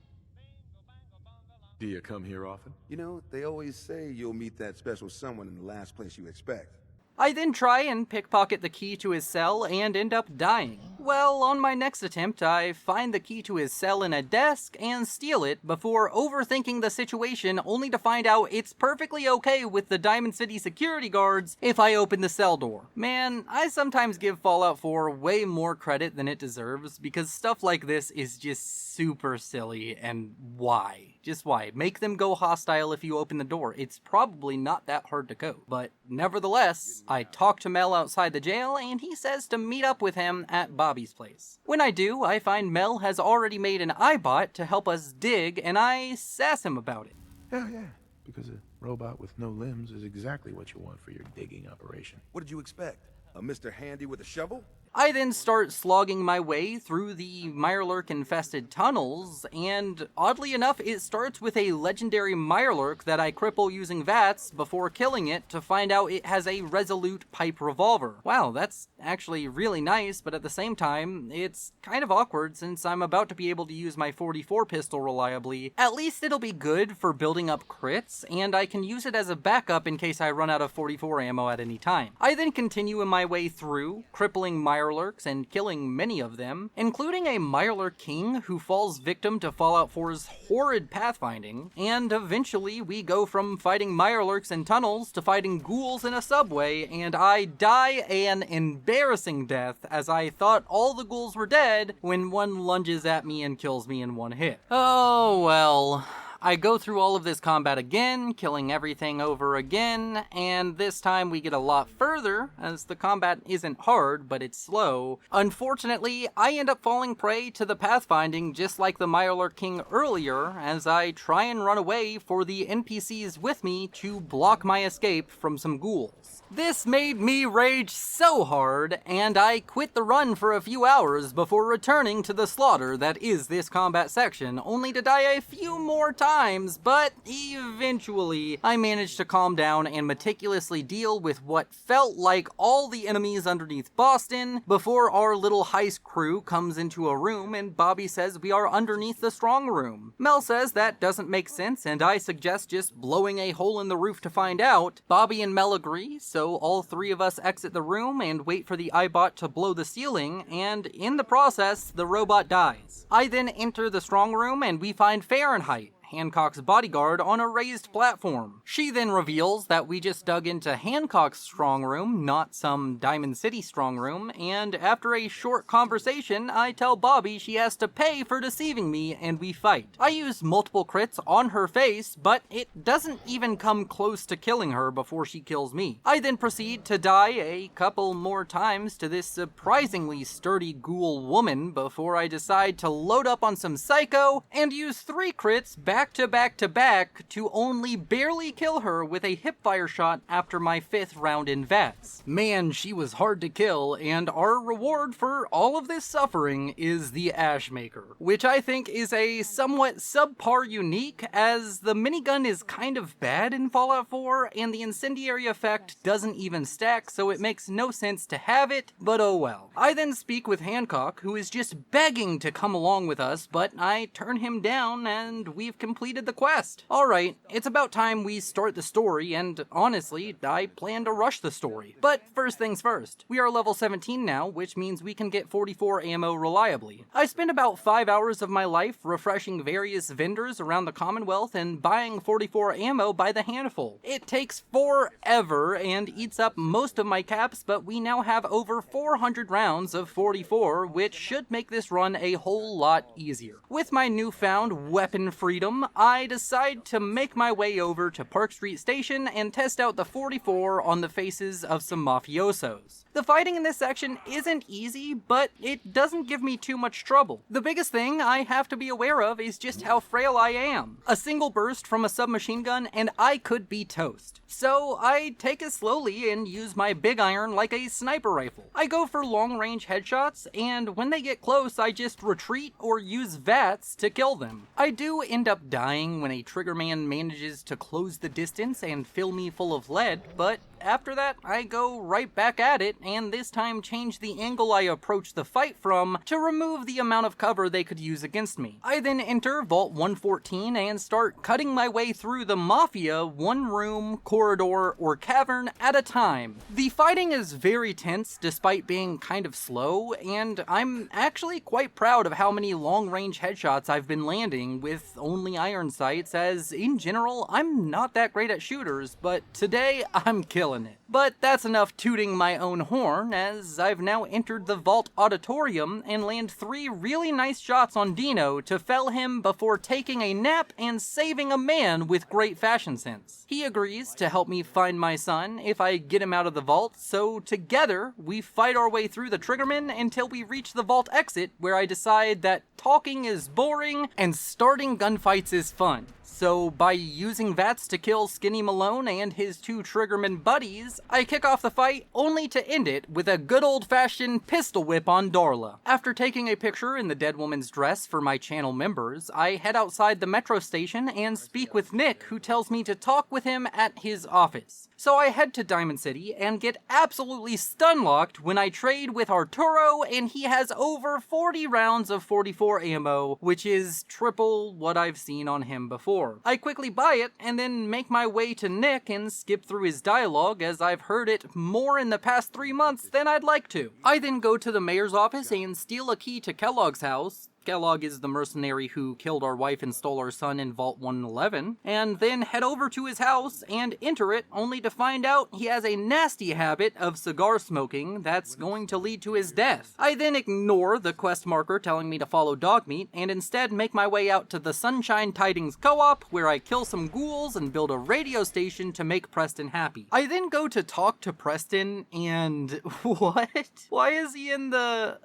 B: Do you come here often?
N: You know, they always say you'll meet that special someone in the last place you expect.
A: I then try and pickpocket the key to his cell and end up dying. Well, on my next attempt, I find the key to his cell in a desk and steal it before overthinking the situation, only to find out it's perfectly okay with the Diamond City security guards if I open the cell door. Man, I sometimes give Fallout 4 way more credit than it deserves because stuff like this is just super silly, and why? Just why? Make them go hostile if you open the door. It's probably not that hard to code. But nevertheless, I talk to Mel outside the jail and he says to meet up with him at Bobby's place. When I do, I find Mel has already made an iBot to help us dig and I sass him about it.
B: Hell yeah, because a robot with no limbs is exactly what you want for your digging operation.
N: What did you expect? A Mr. Handy with a shovel?
A: I then start slogging my way through the Mirelurk-infested tunnels, and oddly enough, it starts with a legendary Mirelurk that I cripple using VATS before killing it to find out it has a resolute pipe revolver. Wow, that's actually really nice, but at the same time, it's kind of awkward since I'm about to be able to use my 44 pistol reliably. At least it'll be good for building up crits, and I can use it as a backup in case I run out of 44 ammo at any time. I then continue in my way through, crippling Mirelurks and killing many of them, including a Mirelurk King who falls victim to Fallout 4's horrid pathfinding, and eventually we go from fighting Mirelurks in tunnels to fighting ghouls in a subway, and I die an embarrassing death as I thought all the ghouls were dead when one lunges at me and kills me in one hit. Oh well. I go through all of this combat again, killing everything over again, and this time we get a lot further, as the combat isn't hard, but it's slow. Unfortunately, I end up falling prey to the pathfinding just like the Mirelurk King earlier, as I try and run away for the NPCs with me to block my escape from some ghouls. This made me rage so hard, and I quit the run for a few hours before returning to the slaughter that is this combat section, only to die a few more times, but eventually I managed to calm down and meticulously deal with what felt like all the enemies underneath Boston before our little heist crew comes into a room and Bobby says we are underneath the strong room. Mel says that doesn't make sense and I suggest just blowing a hole in the roof to find out. Bobby and Mel agree, so all 3 of us exit the room and wait for the iBot to blow the ceiling, and in the process, the robot dies. I then enter the strong room and we find Fahrenheit, Hancock's bodyguard, on a raised platform. She then reveals that we just dug into Hancock's strong room, not some Diamond City strong room, and after a short conversation, I tell Bobby she has to pay for deceiving me, and we fight. I use multiple crits on her face, but it doesn't even come close to killing her before she kills me. I then proceed to die a couple more times to this surprisingly sturdy ghoul woman before I decide to load up on some psycho and use 3 crits back back to back to back to only barely kill her with a hipfire shot after my 5th round in VATS. Man, she was hard to kill, and our reward for all of this suffering is the Ashmaker, which I think is a somewhat subpar unique, as the minigun is kind of bad in Fallout 4, and the incendiary effect doesn't even stack, so it makes no sense to have it, but oh well. I then speak with Hancock, who is just begging to come along with us, but I turn him down and we've completed the quest. Alright, it's about time we start the story, and honestly, I plan to rush the story. But first things first, we are level 17 now, which means we can get 44 ammo reliably. I spent about 5 hours of my life refreshing various vendors around the Commonwealth and buying 44 ammo by the handful. It takes forever and eats up most of my caps, but we now have over 400 rounds of 44, which should make this run a whole lot easier. With my newfound weapon freedom, I decide to make my way over to Park Street Station and test out the 44 on the faces of some mafiosos. The fighting in this section isn't easy, but it doesn't give me too much trouble. The biggest thing I have to be aware of is just how frail I am. A single burst from a submachine gun and I could be toast. So I take it slowly and use my big iron like a sniper rifle. I go for long range headshots, and when they get close I just retreat or use VATS to kill them. I do end up dying when a triggerman manages to close the distance and fill me full of lead, but after that, I go right back at it, and this time change the angle I approach the fight from to remove the amount of cover they could use against me. I then enter Vault 114 and start cutting my way through the Mafia one room, corridor, or cavern at a time. The fighting is very tense despite being kind of slow, and I'm actually quite proud of how many long-range headshots I've been landing with only iron sights, as in general, I'm not that great at shooters, but today I'm killing it. But that's enough tooting my own horn, as I've now entered the Vault Auditorium and land 3 really nice shots on Dino to fell him before taking a nap and saving a man with great fashion sense. He agrees to help me find my son if I get him out of the vault, so together we fight our way through the triggermen until we reach the vault exit, where I decide that talking is boring and starting gunfights is fun. So by using VATS to kill Skinny Malone and his 2 triggerman buddies, I kick off the fight only to end it with a good old-fashioned pistol whip on Darla. After taking a picture in the dead woman's dress for my channel members, I head outside the metro station and speak with Nick, who tells me to talk with him at his office. So I head to Diamond City and get absolutely stun-locked when I trade with Arturo, and he has over 40 rounds of 44 ammo, which is triple what I've seen on him before. I quickly buy it and then make my way to Nick and skip through his dialogue, as I've heard it more in the past 3 months than I'd like to. I then go to the mayor's office and steal a key to Kellogg's house. Kellogg is the mercenary who killed our wife and stole our son in Vault 111, and then head over to his house and enter it, only to find out he has a nasty habit of cigar smoking that's going to lead to his death. I then ignore the quest marker telling me to follow Dogmeat, and instead make my way out to the Sunshine Tidings Co-op, where I kill some ghouls and build a radio station to make Preston happy. I then go to talk to Preston, and what? Why is he in the...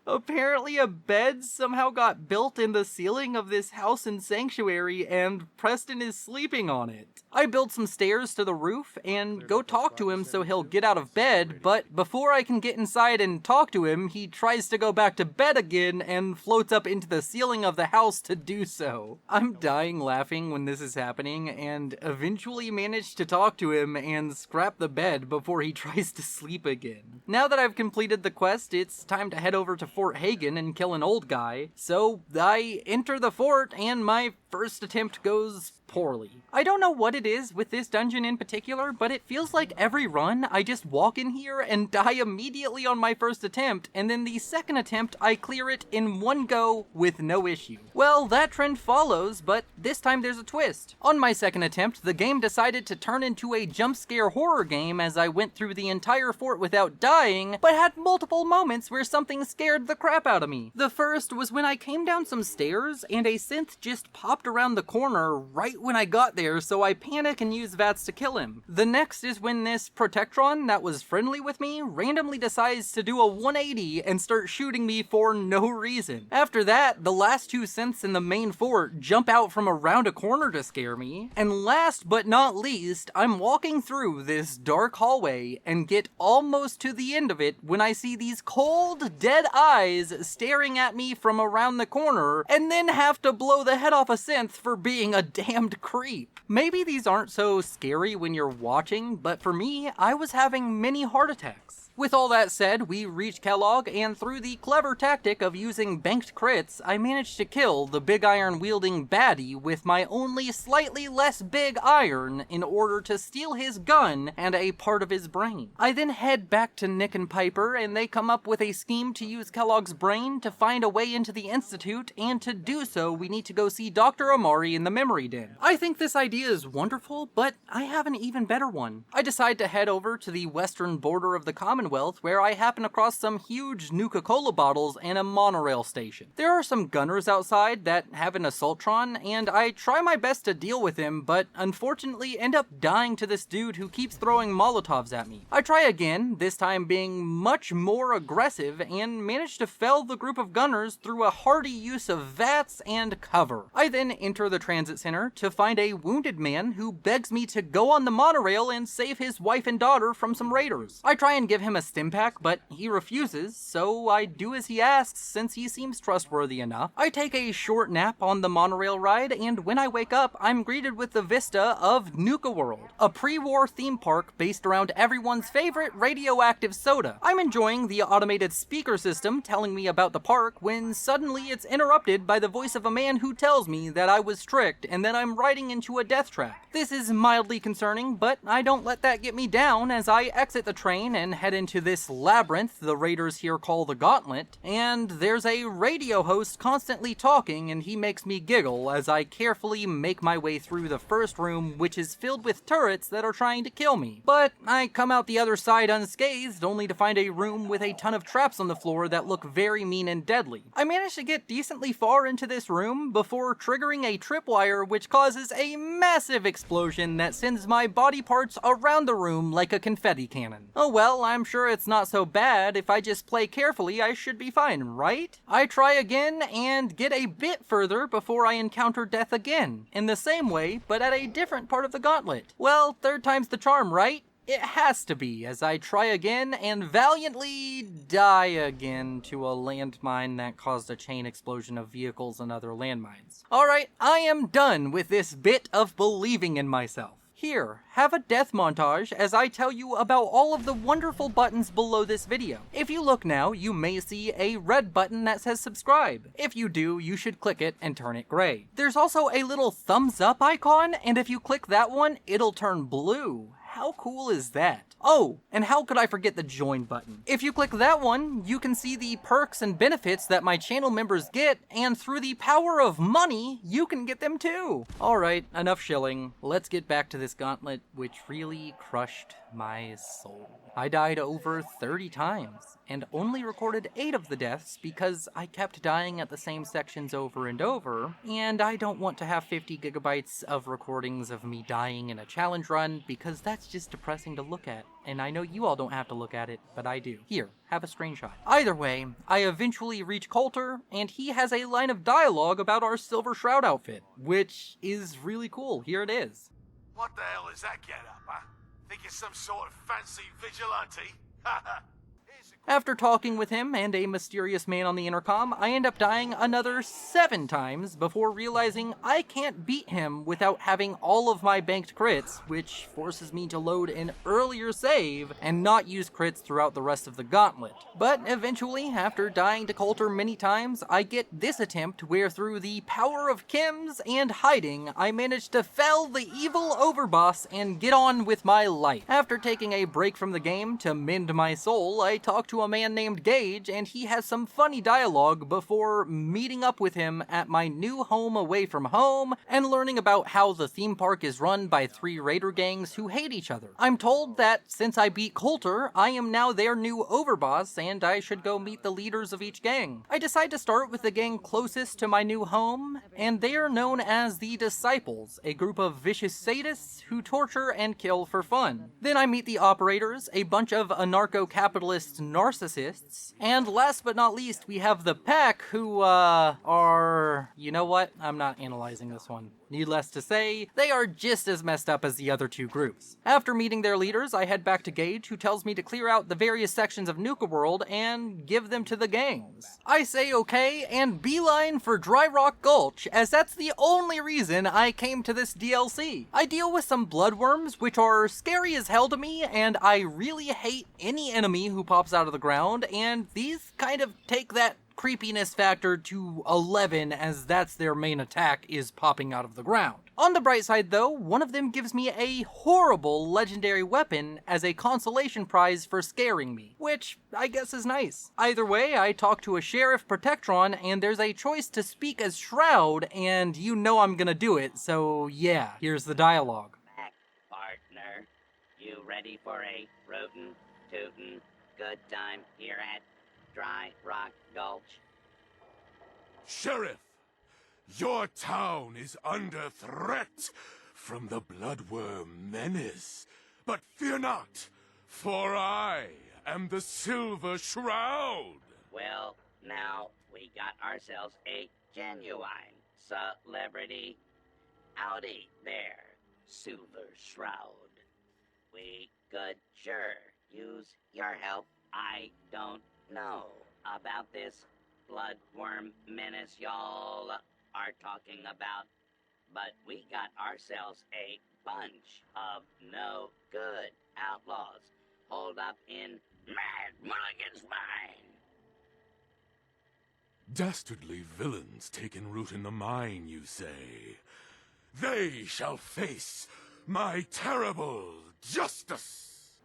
A: Apparently a bed somehow got built in the ceiling of this house in Sanctuary, and Preston is sleeping on it. I build some stairs to the roof and go talk to him so he'll get out of bed, but before I can get inside and talk to him, he tries to go back to bed again and floats up into the ceiling of the house to do so. I'm dying laughing when this is happening, and eventually manage to talk to him and scrap the bed before he tries to sleep again. Now that I've completed the quest, it's time to head over to Fort Hagen and kill an old guy, so I enter the fort and my first attempt goes poorly. I don't know what it is with this dungeon in particular, but it feels like every run I just walk in here and die immediately on my first attempt, and then the second attempt I clear it in one go with no issue. Well, that trend follows, but this time there's a twist. On my second attempt, the game decided to turn into a jump scare horror game as I went through the entire fort without dying, but had multiple moments where something scared the crap out of me. The first was when I came down some stairs and a synth just popped around the corner right right when I got there, so I panic and use VATS to kill him. The next is when this Protectron that was friendly with me randomly decides to do a 180 and start shooting me for no reason. After that, the last two synths in the main fort jump out from around a corner to scare me. And last but not least, I'm walking through this dark hallway and get almost to the end of it when I see these cold, dead eyes staring at me from around the corner, and then have to blow the head off a synth for being a damned creep. Maybe these aren't so scary when you're watching, but for me, I was having many heart attacks. With all that said, we reach Kellogg, and through the clever tactic of using banked crits, I managed to kill the big iron wielding baddie with my only slightly less big iron in order to steal his gun and a part of his brain. I then head back to Nick and Piper, and they come up with a scheme to use Kellogg's brain to find a way into the Institute, and to do so, we need to go see Dr. Amari in the memory den. I think this idea is wonderful, but I have an even better one. I decide to head over to the western border of the Commonwealth, where I happen across some huge Nuka-Cola bottles and a monorail station. There are some gunners outside that have an Assaultron, and I try my best to deal with him, but unfortunately end up dying to this dude who keeps throwing Molotovs at me. I try again, this time being much more aggressive, and manage to fell the group of gunners through a hearty use of VATS and cover. I then enter the transit center to find a wounded man who begs me to go on the monorail and save his wife and daughter from some raiders. I try and give him a stim pack, but he refuses, so I do as he asks since he seems trustworthy enough. I take a short nap on the monorail ride, and when I wake up, I'm greeted with the vista of Nuka World, a pre-war theme park based around everyone's favorite radioactive soda. I'm enjoying the automated speaker system telling me about the park when suddenly it's interrupted by the voice of a man who tells me that I was tricked and that I'm riding into a death trap. This is mildly concerning, but I don't let that get me down as I exit the train and head into this labyrinth the raiders here call the Gauntlet, and there's a radio host constantly talking, and he makes me giggle as I carefully make my way through the first room, which is filled with turrets that are trying to kill me. But I come out the other side unscathed, only to find a room with a ton of traps on the floor that look very mean and deadly. I manage to get decently far into this room before triggering a tripwire which causes a massive explosion that sends my body parts around the room like a confetti cannon. Oh well, I'm sure it's not so bad. If I just play carefully, I should be fine, right? I try again and get a bit further before I encounter death again, in the same way, but at a different part of the gauntlet. Well, third time's the charm, right? It has to be, as I try again and valiantly die again to a landmine that caused a chain explosion of vehicles and other landmines. Alright, I am done with this bit of believing in myself. Here, have a death montage as I tell you about all of the wonderful buttons below this video. If you look now, you may see a red button that says subscribe. If you do, you should click it and turn it gray. There's also a little thumbs up icon, and if you click that one, it'll turn blue. How cool is that? Oh, and how could I forget the join button? If you click that one, you can see the perks and benefits that my channel members get, and through the power of money, you can get them too. Alright, enough shilling. Let's get back to this gauntlet, which really crushed my soul. I died over 30 times, and only recorded 8 of the deaths because I kept dying at the same sections over and over, and I don't want to have 50 gigabytes of recordings of me dying in a challenge run because that's just depressing to look at. And I know you all don't have to look at it, but I do. Here, have a screenshot. Either way, I eventually reach Coulter, and he has a line of dialogue about our Silver Shroud outfit, which is really cool. Here it is.
D: What the hell is that get-up, huh? Think it's some sort of fancy vigilante? Haha.
A: After talking with him and a mysterious man on the intercom, I end up dying another 7 times before realizing I can't beat him without having all of my banked crits, which forces me to load an earlier save and not use crits throughout the rest of the gauntlet. But eventually, after dying to Coulter many times, I get this attempt where through the power of chems and hiding, I manage to fell the evil overboss and get on with my life. After taking a break from the game to mend my soul, I talk to to a man named Gage, and he has some funny dialogue before meeting up with him at my new home away from home and learning about how the theme park is run by 3 raider gangs who hate each other. I'm told that since I beat Coulter, I am now their new overboss and I should go meet the leaders of each gang. I decide to start with the gang closest to my new home, and they are known as the Disciples, a group of vicious sadists who torture and kill for fun. Then I meet the Operators, a bunch of anarcho-capitalist narcissists, and last but not least, we have the Pack, who, are... You know what? I'm not analyzing this one. Needless to say, they are just as messed up as the other 2 groups. After meeting their leaders, I head back to Gage, who tells me to clear out the various sections of Nuka World and give them to the gangs. I say okay, and beeline for Dry Rock Gulch, as that's the only reason I came to this DLC. I deal with some bloodworms, which are scary as hell to me, and I really hate any enemy who pops out of the ground, and these kind of take that creepiness factor to 11, as that's their main attack, is popping out of the ground. On the bright side though, one of them gives me a horrible legendary weapon as a consolation prize for scaring me, which I guess is nice. Either way, I talk to a Sheriff Protectron and there's a choice to speak as Shroud, and you know I'm gonna do it, so yeah, here's the dialogue.
O: Back, partner. You ready for a rootin', tootin' good time here at Dry Rock Gulch?
F: Sheriff, your town is under threat from the Bloodworm menace. But fear not, for I am the Silver Shroud.
O: Well, now we got ourselves a genuine celebrity. Howdy there, Silver Shroud. We could sure use your help. I don't know about this bloodworm menace y'all are talking about, but we got ourselves a bunch of no good outlaws holed up in Mad Mulligan's mine.
F: Dastardly villains taken root in the mine, you say? They shall face my terrible justice.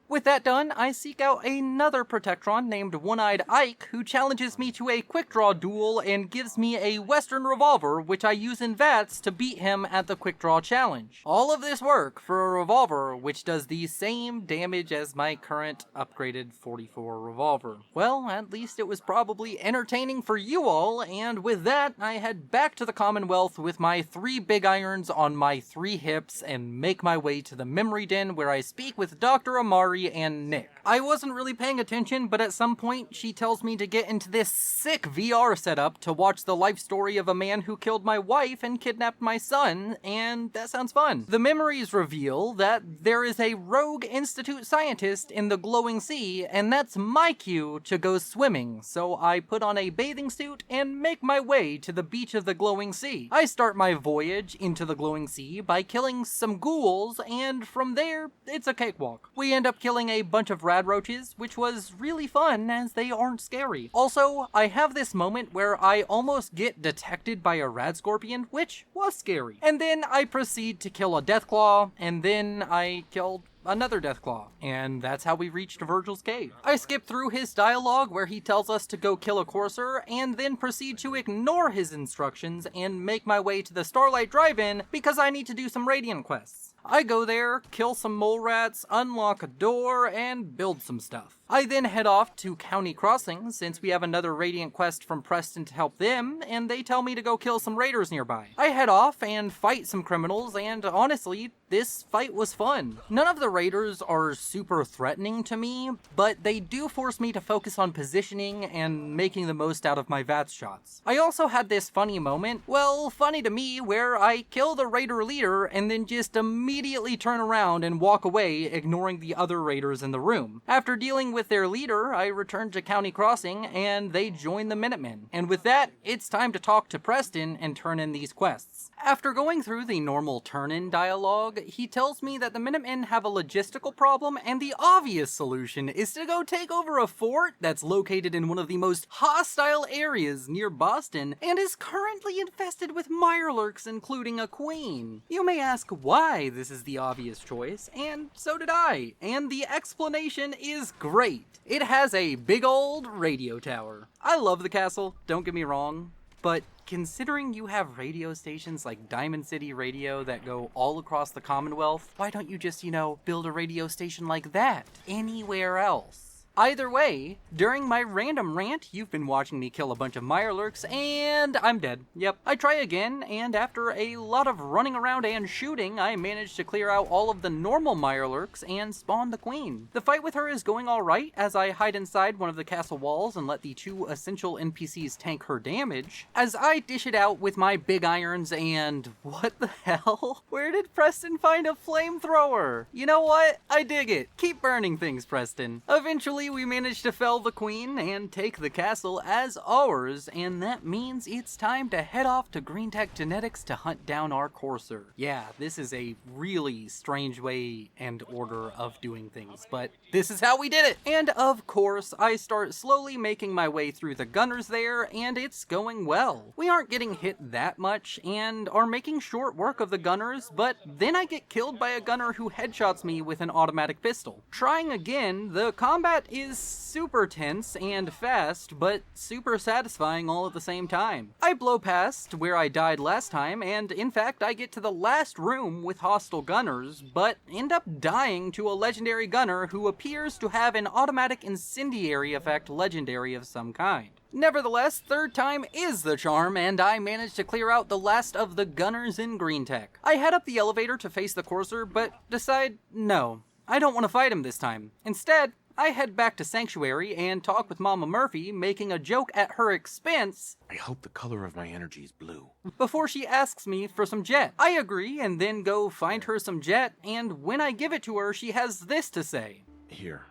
A: With that done, I seek out another Protectron named One-Eyed Ike, who challenges me to a quick draw duel and gives me a Western revolver, which I use in VATS to beat him at the quick draw challenge. All of this work for a revolver which does the same damage as my current upgraded 44 revolver. Well, at least it was probably entertaining for you all, and with that, I head back to the Commonwealth with my 3 big irons on my 3 hips and make my way to the Memory Den, where I speak with Dr. Amari and Nick. I wasn't really paying attention, but at some point she tells me to get into this sick VR setup to watch the life story of a man who killed my wife and kidnapped my son, and that sounds fun. The memories reveal that there is a rogue Institute scientist in the glowing sea, and that's my cue to go swimming, so I put on a bathing suit and make my way to the beach of the glowing sea. I start my voyage into the glowing sea by killing some ghouls, and from there, it's a cakewalk. We end up killing a bunch of rad roaches, which was really fun as they aren't scary. Also, I have this moment where I almost get detected by a rad scorpion, which was scary. And then I proceed to kill a Deathclaw, and then I killed another Deathclaw, and that's how we reached Virgil's cave. I skip through his dialogue where he tells us to go kill a courser, and then proceed to ignore his instructions and make my way to the Starlight Drive-In because I need to do some Radiant quests. I go there, kill some mole rats, unlock a door, and build some stuff. I then head off to County Crossing, since we have another Radiant quest from Preston to help them, and they tell me to go kill some raiders nearby. I head off and fight some criminals, and honestly, this fight was fun. None of the raiders are super threatening to me, but they do force me to focus on positioning and making the most out of my VATS shots. I also had this funny moment, well, funny to me, where I kill the raider leader and then just immediately turn around and walk away, ignoring the other raiders in the room. After dealing with their leader, I return to County Crossing and they join the Minutemen. And with that, it's time to talk to Preston and turn in these quests. After going through the normal turn-in dialogue, he tells me that the Minutemen have a logistical problem and the obvious solution is to go take over a fort that's located in one of the most hostile areas near Boston and is currently infested with mirelurks, including a queen. You may ask why this is the obvious choice, and so did I, and the explanation is great. great. It has a big old radio tower. I love the castle, don't get me wrong, but considering you have radio stations like Diamond City Radio that go all across the Commonwealth, why don't you just, build a radio station like that anywhere else? Either way, during my random rant, you've been watching me kill a bunch of Mirelurks, and I'm dead. Yep, I try again, and after a lot of running around and shooting, I managed to clear out all of the normal Mirelurks and spawn the queen. The fight with her is going alright, as I hide inside one of the castle walls and let the 2 essential NPCs tank her damage, as I dish it out with my big irons and... what the hell? Where did Preston find a flamethrower? You know what? I dig it. Keep burning things, Preston. Eventually, we managed to fell the queen and take the castle as ours, and that means it's time to head off to Green Tech Genetics to hunt down our courser. Yeah, this is a really strange way and order of doing things, but this is how we did it! And of course, I start slowly making my way through the gunners there, and it's going well. We aren't getting hit that much, and are making short work of the gunners, but then I get killed by a gunner who headshots me with an automatic pistol. Trying again, the combat is super tense and fast, but super satisfying all at the same time. I blow past where I died last time, and in fact I get to the last room with hostile gunners, but end up dying to a legendary gunner who appears to have an automatic incendiary effect legendary of some kind. Nevertheless, third time is the charm, and I managed to clear out the last of the gunners in Green Tech. I head up the elevator to face the courser, but decide, no, I don't want to fight him this time. Instead, I head back to Sanctuary and talk with Mama Murphy, making a joke at her expense.
B: I hope the color of my energy is blue.
A: Before she asks me for some jet. I agree and then go find her some jet, and when I give it to her, she has this to say.
B: Here,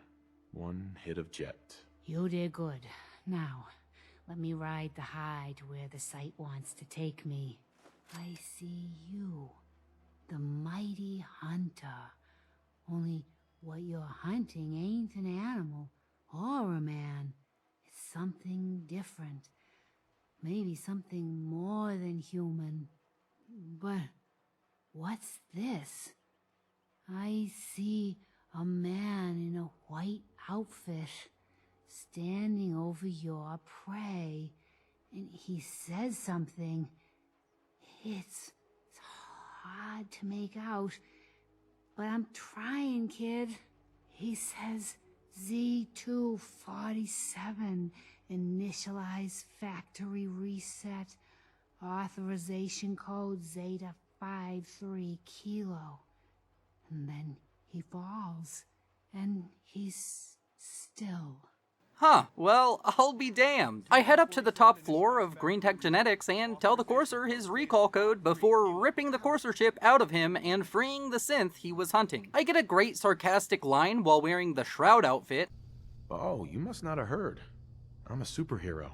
B: 1 hit of jet.
P: You did good. Now, let me ride the high to where the sight wants to take me. I see you, the mighty hunter. Only what you're hunting ain't an animal or a man. It's something different. Maybe something more than human. But what's this? I see a man in a white outfit standing over your prey, and he says something. It's hard to make out, but I'm trying, kid. He says Z247, initialize factory reset, authorization code Zeta 53 Kilo. And then he falls, and he's still.
A: Huh, well, I'll be damned. I head up to the top floor of Green Tech Genetics and tell the courser his recall code before ripping the courser chip out of him and freeing the synth he was hunting. I get a great sarcastic line while wearing the Shroud outfit.
B: Oh, you must not have heard. I'm a superhero.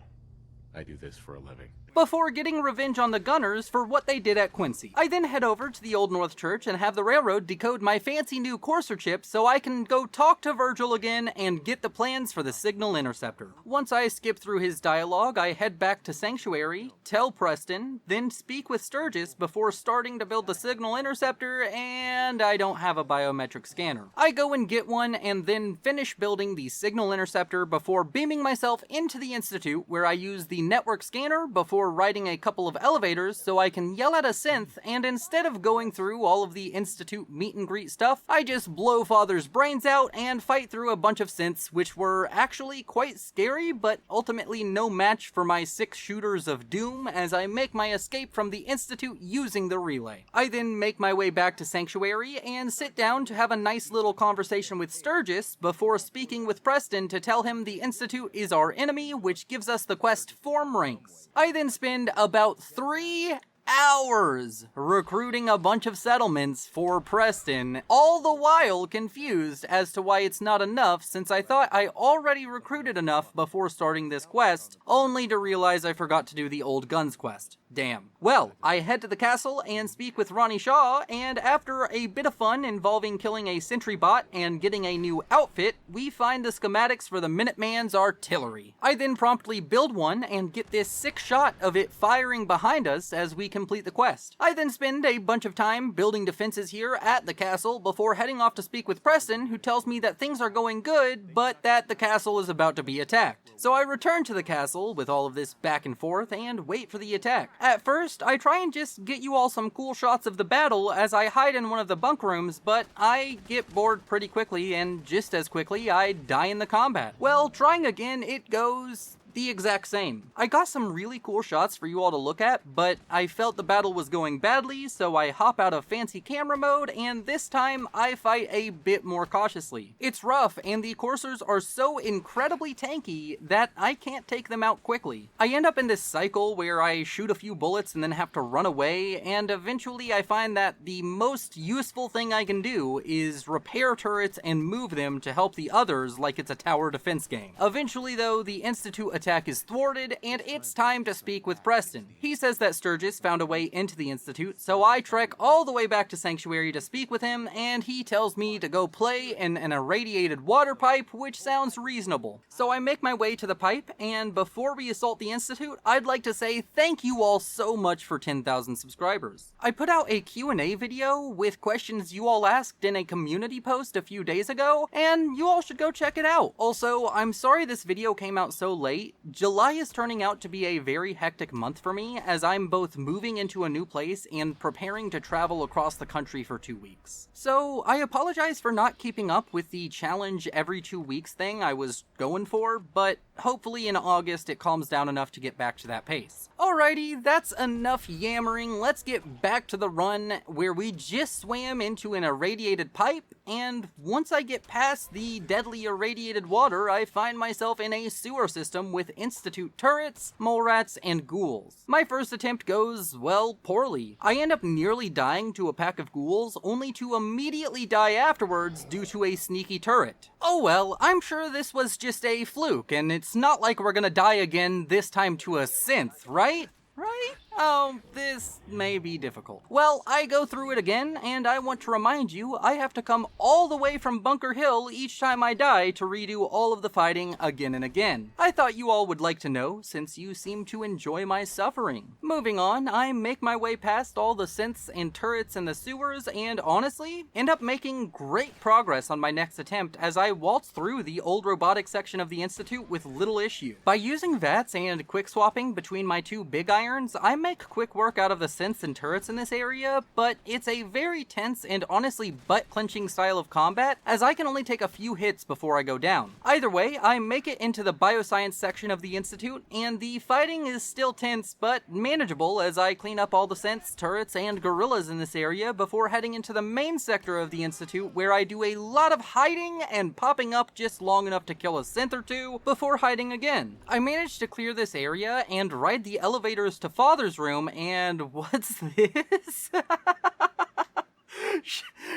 B: I do this for a living.
A: Before getting revenge on the gunners for what they did at Quincy. I then head over to the Old North Church and have the railroad decode my fancy new courser chip so I can go talk to Virgil again and get the plans for the signal interceptor. Once I skip through his dialogue, I head back to Sanctuary, tell Preston, then speak with Sturgis before starting to build the signal interceptor, and I don't have a biometric scanner. I go and get one and then finish building the signal interceptor before beaming myself into the Institute, where I use the network scanner before riding a couple of elevators so I can yell at a synth, and instead of going through all of the Institute meet and greet stuff, I just blow Father's brains out and fight through a bunch of synths, which were actually quite scary, but ultimately no match for my 6 shooters of doom as I make my escape from the Institute using the relay. I then make my way back to Sanctuary and sit down to have a nice little conversation with Sturgis before speaking with Preston to tell him the Institute is our enemy, which gives us the quest form ranks. I then spend about 3 hours recruiting a bunch of settlements for Preston, all the while confused as to why it's not enough since I thought I already recruited enough before starting this quest, only to realize I forgot to do the Old Guns quest. Damn. Well, I head to the castle and speak with Ronnie Shaw, and after a bit of fun involving killing a sentry bot and getting a new outfit, we find the schematics for the Minuteman's artillery. I then promptly build one and get this sick shot of it firing behind us as we complete the quest. I then spend a bunch of time building defenses here at the castle before heading off to speak with Preston, who tells me that things are going good, but that the castle is about to be attacked. So I return to the castle with all of this back and forth and wait for the attack. At first, I try and just get you all some cool shots of the battle as I hide in one of the bunk rooms, but I get bored pretty quickly, and just as quickly, I die in the combat. Well, trying again, it goes the exact same. I got some really cool shots for you all to look at, but I felt the battle was going badly, so I hop out of fancy camera mode, and this time I fight a bit more cautiously. It's rough, and the coursers are so incredibly tanky that I can't take them out quickly. I end up in this cycle where I shoot a few bullets and then have to run away, and eventually I find that the most useful thing I can do is repair turrets and move them to help the others like it's a tower defense game. Eventually though, the Institute attack is thwarted, and it's time to speak with Preston. He says that Sturgis found a way into the Institute, so I trek all the way back to Sanctuary to speak with him, and he tells me to go play in an irradiated water pipe, which sounds reasonable. So I make my way to the pipe, and before we assault the Institute, I'd like to say thank you all so much for 10,000 subscribers. I put out a Q&A video with questions you all asked in a community post a few days ago, and you all should go check it out. Also, I'm sorry this video came out so late. July is turning out to be a very hectic month for me, as I'm both moving into a new place and preparing to travel across the country for 2 weeks. So I apologize for not keeping up with the challenge every 2 weeks thing I was going for, but hopefully in August it calms down enough to get back to that pace. Alrighty, that's enough yammering. Let's get back to the run where we just swam into an irradiated pipe, and once I get past the deadly irradiated water, I find myself in a sewer system with Institute turrets, mole rats, and ghouls. My first attempt goes, well, poorly. I end up nearly dying to a pack of ghouls, only to immediately die afterwards due to a sneaky turret. Oh well, I'm sure this was just a fluke, and it's not like we're gonna die again, this time to a synth, right? Right? Oh, this may be difficult. Well, I go through it again, and I want to remind you I have to come all the way from Bunker Hill each time I die to redo all of the fighting again and again. I thought you all would like to know, since you seem to enjoy my suffering. Moving on, I make my way past all the synths and turrets in the sewers, and honestly, end up making great progress on my next attempt as I waltz through the old robotics section of the Institute with little issue. By using VATS and quick swapping between my two big irons, I make quick work out of the synths and turrets in this area, but it's a very tense and honestly butt-clenching style of combat, as I can only take a few hits before I go down. Either way, I make it into the bioscience section of the Institute, and the fighting is still tense, but manageable as I clean up all the synths, turrets, and gorillas in this area before heading into the main sector of the Institute, where I do a lot of hiding and popping up just long enough to kill a synth or two before hiding again. I managed to clear this area and ride the elevators to Father's room, and what's this?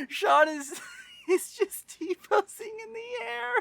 A: Sean is just T-posing in the air.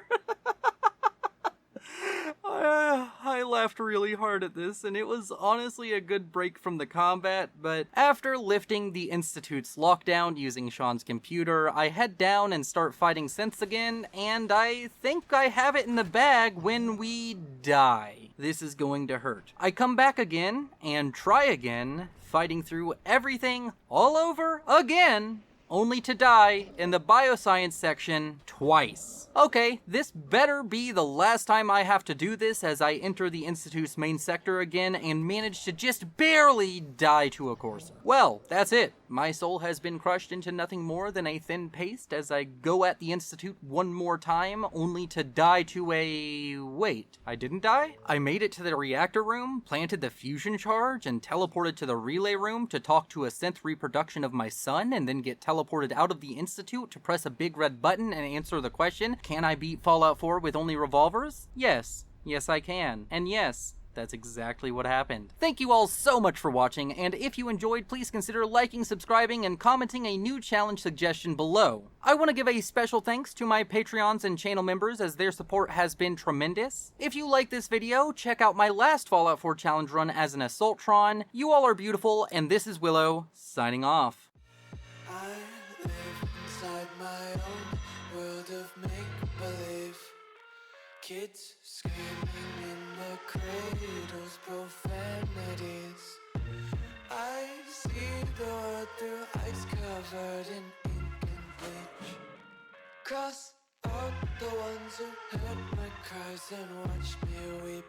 A: I laughed really hard at this, and it was honestly a good break from the combat, but after lifting the Institute's lockdown using Sean's computer, I head down and start fighting synths again, and I think I have it in the bag when we die. This is going to hurt. I come back again, and try again, fighting through everything all over again, only to die in the bioscience section twice. Okay, this better be the last time I have to do this, as I enter the Institute's main sector again and manage to just barely die to a courser. Well, that's it. My soul has been crushed into nothing more than a thin paste as I go at the Institute one more time, only to die to a... wait, I didn't die? I made it to the reactor room, planted the fusion charge, and teleported to the relay room to talk to a synth reproduction of my son, and then get teleported out of the Institute to press a big red button and answer the question, can I beat Fallout 4 with only revolvers? Yes. Yes, I can. And yes, That's exactly what happened. Thank you all so much for watching, and if you enjoyed, please consider liking, subscribing, and commenting a new challenge suggestion below. I want to give a special thanks to my Patreons and channel members, as their support has been tremendous. If you like this video, check out my last Fallout 4 challenge run as an Assaultron. You all are beautiful, and this is Willow, signing off.
Q: I live inside my own world of make-believe. Kids screaming in the cradles, profanities. I see the world through ice covered in ink and bleach. Cross out the ones who heard my cries and watched me weep.